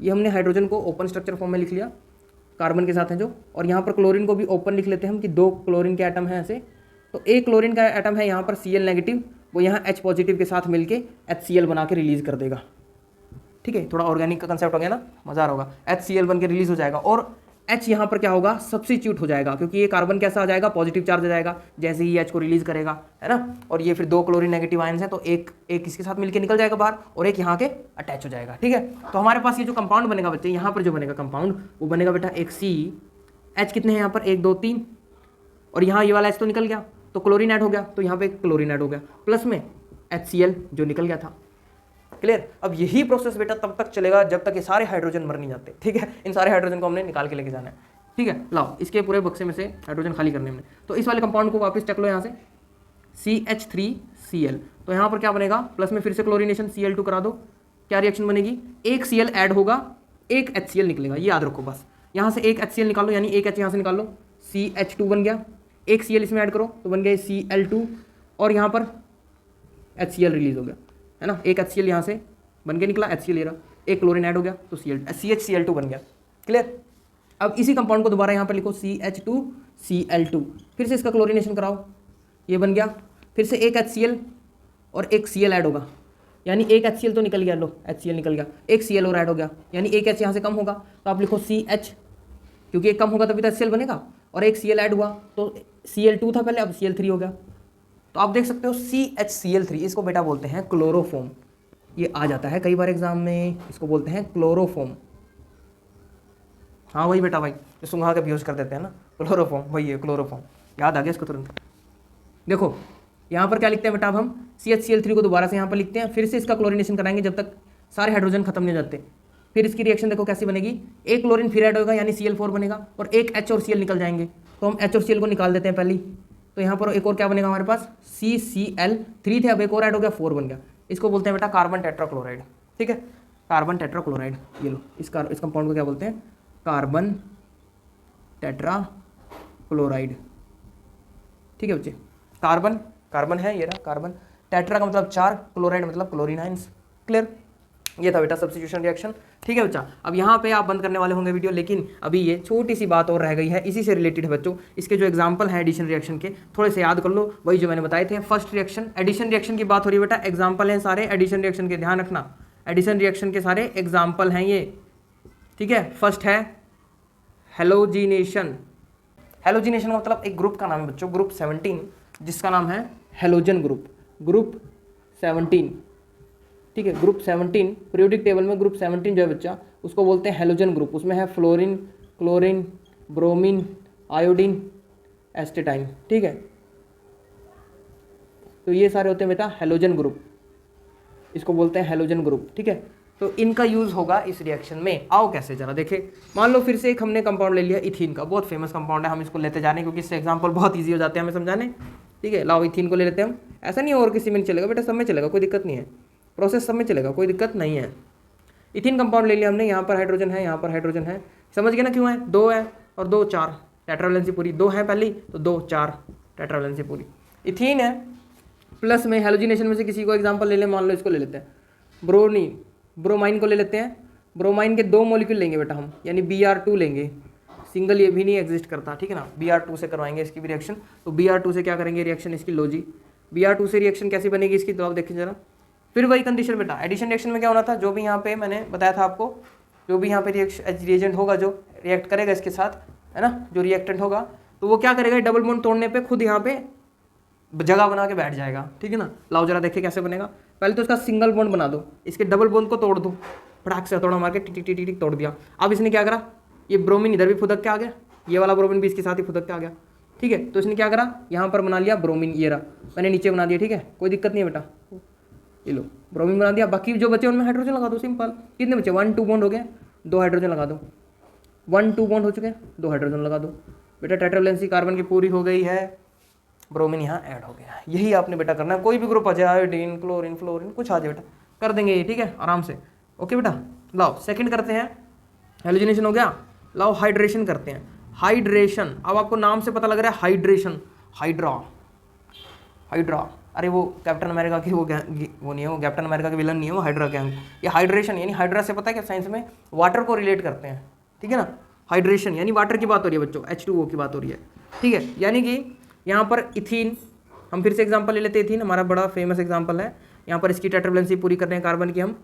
ये हमने हाइड्रोजन को ओपन स्ट्रक्चर फॉर्म में लिख लिया, कार्बन के साथ है जो, और यहाँ पर क्लोरीन को भी ओपन लिख लेते हैं हम कि 2 क्लोरीन के एटम हैं ऐसे। तो एक क्लोरीन का एटम है यहाँ पर Cl नेगेटिव, वो यहाँ H पॉजिटिव के साथ मिलके HCl बना के रिलीज कर देगा, ठीक है, थोड़ा ऑर्गेनिक का कंसेप्ट हो गया ना, मजा आ रहा होगा। HCl बन के रिलीज हो जाएगा और H यहाँ पर क्या होगा, सब्स्टिट्यूट हो जाएगा, क्योंकि ये कार्बन कैसा आ जाएगा, पॉजिटिव चार्ज आ जाएगा जैसे ही H को रिलीज करेगा, है ना। और ये फिर 2 क्लोरीन नेगेटिव आयंस है, तो एक इसके साथ मिलकर निकल जाएगा बाहर और एक यहाँ के अटैच हो जाएगा, ठीक है। तो हमारे पास ये जो कंपाउंड बनेगा बच्चे, यहाँ पर जो बनेगा कंपाउंड वो बनेगा बेटा एक H कितने हैं यहाँ पर, 1 2 3, और यहाँ ये वाला H तो निकल गया, तो क्लोरीन ऐड हो गया, तो यहाँ पे क्लोरीन ऐड हो गया, प्लस में HCl जो निकल गया था। क्लियर। अब यही प्रोसेस बेटा तब तक चलेगा जब तक ये सारे हाइड्रोजन मर नहीं जाते, ठीक है। इन सारे हाइड्रोजन को हमने निकाल के लेके जाना है, ठीक है। लाओ इसके पूरे बक्से में से हाइड्रोजन खाली करने में, तो इस वाले कंपाउंड को वापस चक लो यहाँ से, CH3Cl, तो यहाँ पर क्या बनेगा, प्लस में फिर से क्लोरीनेशन Cl2 करा दो, क्या रिएक्शन बनेगी, एक Cl ऐड होगा, एक HCl निकलेगा, ये याद रखो बस। यहाँ से एक HCl निकाल लो, यानी एक H यहाँ से निकाल लो, CH2 बन गया, एक Cl इसमें ऐड करो तो बन गया Cl2, और यहाँ पर HCl रिलीज हो गया, है ना। एक HCl यहाँ से बन के निकला, HCl ले रहा, एक क्लोरीन ऐड हो गया तो CHCl2 बन गया। क्लियर। अब इसी कंपाउंड को दोबारा यहाँ पर लिखो CH2Cl2, फिर से इसका क्लोरीनेशन कराओ, ये बन गया, फिर से एक HCl और एक Cl ऐड होगा, यानी एक HCl तो निकल गया, लो HCl निकल गया, एक Cl और ऐड हो गया, यानी एक H यहाँ से कम होगा, तो आप लिखो CH, क्योंकि एक कम होगा तभी तो HCl बनेगा, और एक Cl ऐड हुआ तो Cl2 था पहले, अब Cl3 हो गया। तो आप देख सकते हो CHCl3, इसको बेटा बोलते हैं क्लोरोफॉर्म, ये आ जाता है कई बार एग्जाम में, इसको बोलते हैं क्लोरोफॉर्म। हाँ वही बेटा भाई, जो सुंघा के यूज कर देते हैं ना, क्लोरोफॉर्म, वही है क्लोरोफॉर्म, याद आ गया इसको तुरंत। देखो यहाँ पर क्या लिखते हैं बेटा, अब हम CHCl3 को दोबारा से यहाँ पर लिखते हैं, फिर से इसका क्लोरीनेशन कराएंगे जब तक सारे हाइड्रोजन खत्म नहीं हो जाते। फिर इसकी रिएक्शन देखो कैसी बनेगी, एक क्लोरीन फिर ऐड होगा, यानी Cl4 बनेगा, और एक H और Cl निकल जाएंगे, तो हम H और Cl को निकाल देते हैं पहले। तो यहाँ पर एक और क्या बनेगा हमारे पास, CCl3 थे, अब एक और ऐड हो गया, 4 बन गया, इसको बोलते हैं बेटा कार्बन टेट्राक्लोराइड, ठीक है, कार्बन टेट्राक्लोराइड। ये लो इस कंपाउंड को क्या बोलते हैं, कार्बन टेट्राक्लोराइड, ठीक है बच्चे। कार्बन कार्बन है, ये रहा कार्बन, टेट्रा का मतलब 4, क्लोराइड मतलब क्लोरीन आयंस। क्लियर। ये था बेटा सब्स्टिट्यूशन रिएक्शन, ठीक है बच्चा। अब यहाँ पे आप बंद करने वाले होंगे वीडियो, लेकिन अभी ये छोटी सी बात और रह गई है, इसी से रिलेटेड है बच्चों। इसके जो एग्जांपल हैं एडिशन रिएक्शन के, थोड़े से याद कर लो, वही जो मैंने बताए थे। फर्स्ट रिएक्शन, एडिशन रिएक्शन की बात हो रही है बेटा, एग्जाम्पल हैं सारे एडिशन रिएक्शन के, ध्यान रखना, एडिशन रिएक्शन के सारे एग्जाम्पल हैं ये, ठीक है। फर्स्ट है हेलोजिनेशन। हेलोजिनेशन का मतलब एक ग्रुप का नाम है बच्चों, ग्रुप 17, जिसका नाम है हेलोजन ग्रुप, ग्रुप 17, ठीक है। ग्रुप 17 पीरियोडिक टेबल में ग्रुप 17 जो है बच्चा, उसको बोलते हैं हेलोजन ग्रुप। उसमें है fluorine, chlorine, bromine, iodine, astatine, ठीक है। तो ये सारे होते हैं बेटा हेलोजन ग्रुप, इसको बोलते हैं हेलोजन ग्रुप, ठीक है। तो इनका यूज होगा इस रिएक्शन में। आओ कैसे जरा देखें। मान लो फिर से एक हमने कंपाउंड ले लिया इथीन का, बहुत फेमस कंपाउंड है, हम इसको लेते जा रहे हैं क्योंकि इससे एग्जांपल बहुत इजी हो जाते हैं हमें समझाने, ठीक है। लाओ इथीन को ले लेते हैं हम, ऐसा नहीं और किसी में नहीं चलेगा बेटा, सब में चलेगा, कोई दिक्कत नहीं है, प्रोसेस सब में चलेगा, कोई दिक्कत नहीं है। इथीन कंपाउंड ले लिया हमने, यहाँ पर हाइड्रोजन है, यहाँ पर हाइड्रोजन है, समझ गए ना क्यों है, 2 है और 2 4, टेट्रावैलेंसी पूरी, 2 है पहली तो 2 4, टेट्रावैलेंसी पूरी। इथीन है, प्लस में हेलोजिनेशन में से किसी को एग्जांपल ले लें, मान लो इसको ले लेते हैं, ब्रोमाइन को ले लेते हैं। ब्रोमाइन के 2 मॉलिक्यूल लेंगे बेटा हम, यानी Br2 लेंगे, सिंगल ये भी नहीं एग्जिस्ट करता, ठीक है ना। Br2 से करवाएंगे इसकी भी रिएक्शन, तो Br2 से क्या करेंगे रिएक्शन इसकी, लोजी Br2 से रिएक्शन कैसी बनेगी इसकी, तो आप देखिए जरा। फिर वही कंडीशन बेटा, एडिशन रिएक्शन में क्या होना था, जो भी यहाँ पे मैंने बताया था आपको, जो भी यहाँ पे रिएजेंट होगा जो रिएक्ट करेगा इसके साथ, है ना, जो रिएक्टेंट होगा, तो वो क्या करेगा, डबल बॉन्ड तोड़ने पे खुद यहाँ पे जगह बना के बैठ जाएगा, ठीक है ना। लाओ जरा देखिए कैसे बनेगा। पहले तो इसका सिंगल बॉन्ड बना दो, इसके डबल बॉन्ड को तोड़ दो, फटाक से थोड़ा मार के टिक टिक टिक टिक तोड़ दिया। अब इसने क्या करा, ये ब्रोमीन इधर भी फुदक के आ गया, ये वाला ब्रोमीन भी इसके साथ ही फुदक के आ गया, ठीक है। तो इसने क्या करा, यहाँ पर बना लिया ब्रोमीन, ये रहा, मैंने नीचे बना दिया, ठीक है, कोई दिक्कत नहीं है बेटा। ये लो ब्रोमीन बना दिया, बाकी जो बचे उनमें हाइड्रोजन लगा दो, सिंपल। कितने बचे, 1 2 बॉन्ड हो गए, 2 हाइड्रोजन लगा दो, 1 2 बॉन्ड हो चुके हैं, 2 हाइड्रोजन लगा दो बेटा। टेट्रावैलेंसी कार्बन की पूरी हो गई है, ब्रोमीन यहाँ ऐड हो गया। यही आपने बेटा करना है, कोई भी ग्रुप आ जाए, आयोडीन, क्लोरीन, फ्लोरीन, कुछ आ जाए बेटा, कर देंगे ये, ठीक है, आराम से। ओके बेटा, लाओ सेकंड करते हैं, हेलोजिनेशन हो गया, लाओ हाइड्रेशन करते हैं। हाइड्रेशन, अब आपको नाम से पता लग रहा है हाइड्रेशन, हाइड्रा, अरे वो कैप्टन अमेरिका की वो नहीं है, वो कैप्टन अमेरिका के विलन नहीं है, वो हाइड्रा गैंग। ये हाइड्रेशन यानी हाइड्रा से पता है क्या, साइंस में वाटर को रिलेट करते हैं, ठीक है ना। हाइड्रेशन यानी वाटर की बात हो रही है बच्चों, H2O की बात हो रही है, ठीक है। यानी कि यहाँ पर इथीन, हम फिर से एग्जांपल ले लेते हैं, इथीन हमारा बड़ा फेमस एग्जांपल है। यहाँ पर इसकी टेट्रावैलेंसी पूरी कर रहे हैं कार्बन की हम,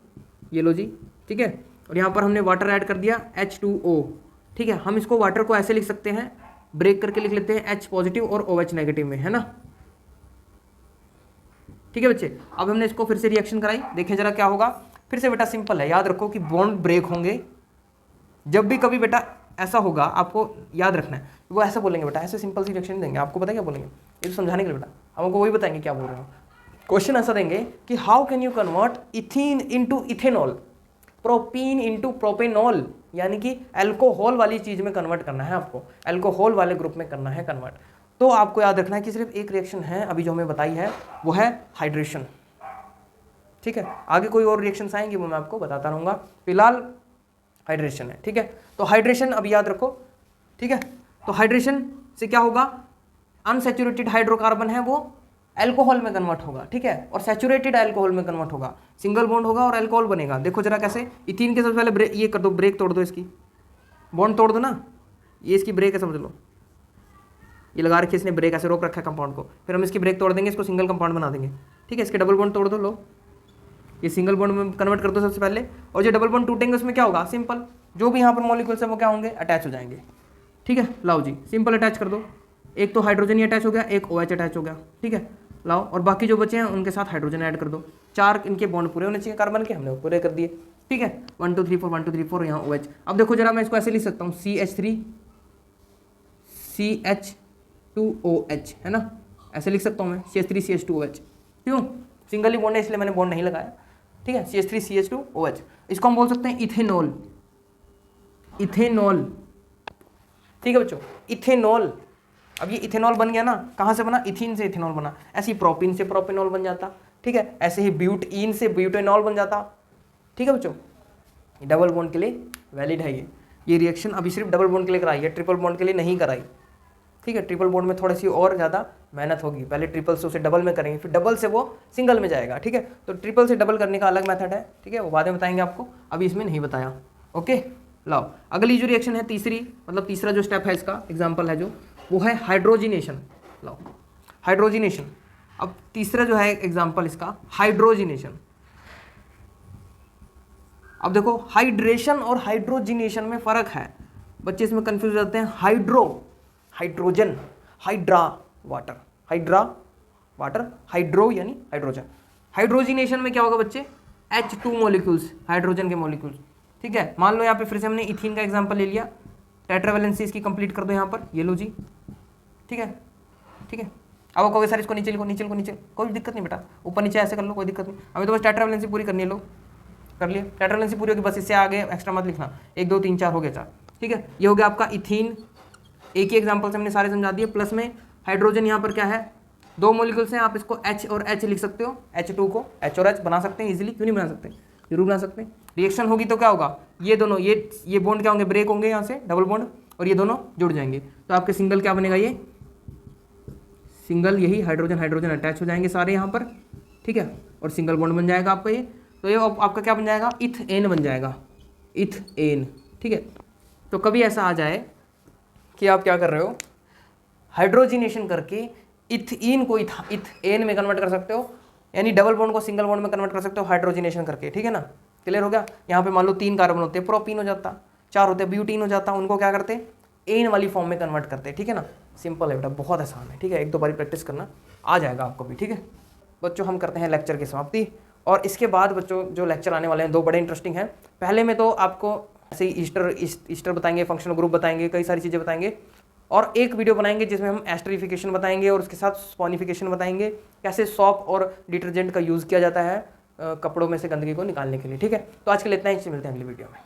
ये लो जी, ठीक है। और यहाँ पर हमने वाटर ऐड कर दिया H2O, ठीक है। हम इसको वाटर को ऐसे लिख सकते हैं, ब्रेक करके लिख लेते हैं H पॉजिटिव और OH नेगेटिव में, है ना, ठीक है बच्चे। अब हमने इसको फिर से रिएक्शन कराई, देखें जरा क्या होगा। फिर से बेटा सिंपल है, याद रखो कि बॉन्ड ब्रेक होंगे जब भी कभी बेटा ऐसा होगा, आपको याद रखना है। वो ऐसे बोलेंगे बेटा, ऐसे सिंपल सी रिएक्शन देंगे, आपको पता है क्या बोलेंगे, ये तो समझाने के लिए बेटा हमको वही बताएंगे क्या बोल रहे हो। क्वेश्चन ऐसा देंगे कि how can you convert ethene into ethanol, propene into propanol, यानी कि अल्कोहल वाली चीज में कन्वर्ट करना है आपको, अल्कोहल वाले ग्रुप में करना है कन्वर्ट। तो आपको याद रखना है कि सिर्फ एक रिएक्शन है अभी जो हमें बताई है, वो है हाइड्रेशन, ठीक है। आगे कोई और रिएक्शंस आएंगे वो मैं आपको बताता रहूंगा, फिलहाल हाइड्रेशन है, ठीक है। तो हाइड्रेशन अब याद रखो, ठीक है। तो हाइड्रेशन से क्या होगा, अनसैचुरेटेड हाइड्रोकार्बन है वो अल्कोहल में कन्वर्ट होगा, ठीक है, और सैचुरेटेड अल्कोहल में कन्वर्ट होगा, सिंगल बॉन्ड होगा और अल्कोहल बनेगा। देखो जरा कैसे, इथीन के सबसे पहले ब्रेक, ये कर दो, ब्रेक तोड़ दो, इसकी बॉन्ड तोड़ दो ना, ये इसकी ब्रेक है समझ लो, ये लगा रखी है इसने ब्रेक, ऐसे रोक रखा है कंपाउंड को, फिर हम इसकी ब्रेक तोड़ देंगे, इसको सिंगल कंपाउंड बना देंगे, ठीक है। इसके डबल बॉन्ड तोड़ दो, लो ये सिंगल बॉन्ड में कन्वर्ट कर दो सबसे पहले, और जो डबल बॉन्ड टूटेंगे उसमें क्या होगा, सिंपल जो भी यहाँ पर मॉलिक्यूल्स है वो क्या होंगे, अटैच हो जाएंगे, ठीक है। लाओ जी सिंपल अटैच कर दो, एक तो हाइड्रोजन ही अटैच हो गया, एक OH अटैच हो गया, ठीक है। लाओ और बाकी जो बचे हैं उनके साथ हाइड्रोजन ऐड कर दो, 4 इनके बॉन्ड पूरे होने चाहिए कार्बन के, हमने वो पूरे कर दिए, ठीक है। 1 2 3 4 1 2 3 4 यहाँ OH। अब देखो जरा मैं इसको ऐसे लिख सकता हूँ CH3 CH2OH, है ना, ऐसे लिख सकता हूँ मैं CH3 CH2OH, क्यों, सिंगल ही बॉन्ड है इसलिए मैंने बॉन्ड नहीं लगाया, ठीक है। CH3 CH2OH, इसको हम बोल सकते हैं इथेनॉल, इथेनॉल, ठीक है बच्चों, इथेनॉल। अब ये इथेनॉल बन गया ना, कहाँ से बना, इथीन से इथेनॉल बना, ऐसे ही प्रोपीन से प्रोपेनॉल बन जाता, ठीक है, ऐसे ही ब्यूटीन से ब्यूटेनॉल बन जाता, ठीक है बच्चों। डबल बॉन्ड के लिए वैलिड है ये रिएक्शन अभी सिर्फ डबल बॉन्ड के लिए कराई है, ट्रिपल बॉन्ड के लिए नहीं कराई, ठीक है। ट्रिपल बॉन्ड में थोड़ी सी और ज़्यादा मेहनत होगी, पहले ट्रिपल से उसे डबल में करेंगे, फिर डबल से वो सिंगल में जाएगा, ठीक है। तो ट्रिपल से डबल करने का अलग मेथड है, ठीक है, वो बाद में बताएंगे आपको, अभी इसमें नहीं बताया, ओके। लाओ अगली जो रिएक्शन है तीसरी, मतलब तीसरा जो स्टेप है इसका एग्जाम्पल है जो, वो है हाइड्रोजिनेशन। लाओ हाइड्रोजिनेशन, अब तीसरा जो है एग्जाम्पल इसका हाइड्रोजिनेशन। अब देखो हाइड्रेशन और हाइड्रोजिनेशन में फर्क है, बच्चे इसमें कंफ्यूज हो जाते हैं। Hydro hydrogen, hydra water, hydra water, hydro यानी हाइड्रोजन। हाइड्रोजिनेशन में क्या होगा बच्चे, H2 मॉलिक्यूल्स, हाइड्रोजन के मॉलिक्यूल्स, ठीक है। मान लो यहाँ पे फिर से हमने इथीन का एग्जांपल ले लिया, टेट्रावैलेंसी इसकी कंप्लीट कर दो यहाँ पर, ये लो जी, ठीक है, ठीक है। अब कहोगे सर इसको नीचे लिखो, नीचे लिखो, नीचे, कोई दिक्कत नहीं बेटा, ऊपर नीचे ऐसे कर लो, कोई दिक्कत नहीं, हमें तो बस टेट्रावैलेंसी पूरी करनी है, लो कर लिया, टेट्रावैलेंसी पूरी होगी, बस इससे आगे एक्स्ट्रा मत लिखना, 1 2 3 4 हो गया 4, ठीक है। ये हो गया आपका इथीन, एक ही एग्जाम्पल से हमने सारे समझा दिए। प्लस में हाइड्रोजन यहाँ पर क्या है, 2 मॉलिक्यूल्स हैं, आप इसको H और H लिख सकते हो, H2 को H और H बना सकते हैं इजीली, क्यों नहीं बना सकते, जरूर बना सकते हैं। रिएक्शन होगी तो क्या होगा, ये दोनों ये बॉन्ड क्या होंगे, ब्रेक होंगे यहाँ से डबल बॉन्ड, और ये दोनों जुड़ जाएंगे, तो आपके सिंगल क्या बनेगा, ये सिंगल, यही हाइड्रोजन हाइड्रोजन अटैच हो जाएंगे सारे यहाँ पर, ठीक है, और सिंगल बॉन्ड बन जाएगा आपका ये। तो ये आपका क्या बन जाएगा, इथेन बन जाएगा, इथेन, ठीक है। तो कभी ऐसा आ जाए कि आप क्या कर रहे हो, हाइड्रोजिनेशन करके इथीन को इथेन में कन्वर्ट कर सकते हो, यानी डबल बॉन्ड को सिंगल बॉन्ड में कन्वर्ट कर सकते हो हाइड्रोजिनेशन करके, ठीक है ना, क्लियर हो गया। यहाँ पे मान लो 3 कार्बन होते हैं, प्रोपीन हो जाता, 4 होते हैं ब्यूटीन हो जाता, उनको क्या करते एन वाली फॉर्म में कन्वर्ट करते हैं, ठीक है ना। सिंपल है बेटा, बहुत आसान है, ठीक है, 1 2 बारी प्रैक्टिस करना, आ जाएगा आपको भी, ठीक है बच्चों। हम करते हैं लेक्चर की समाप्ति, और इसके बाद बच्चों जो लेक्चर आने वाले हैं 2 बड़े इंटरेस्टिंग हैं। पहले में तो आपको ऐसे ही ईस्टर बताएंगे, फंक्शनल ग्रुप बताएंगे, कई सारी चीज़ें बताएंगे, और एक वीडियो बनाएंगे जिसमें हम एस्टरिफिकेशन बताएंगे और उसके साथ स्पॉनिफिकेशन बताएंगे, कैसे सॉप और डिटर्जेंट का यूज़ किया जाता है कपड़ों में से गंदगी को निकालने के लिए, ठीक है। तो आज के लिए इतना ही, मिलते हैं अगली वीडियो में।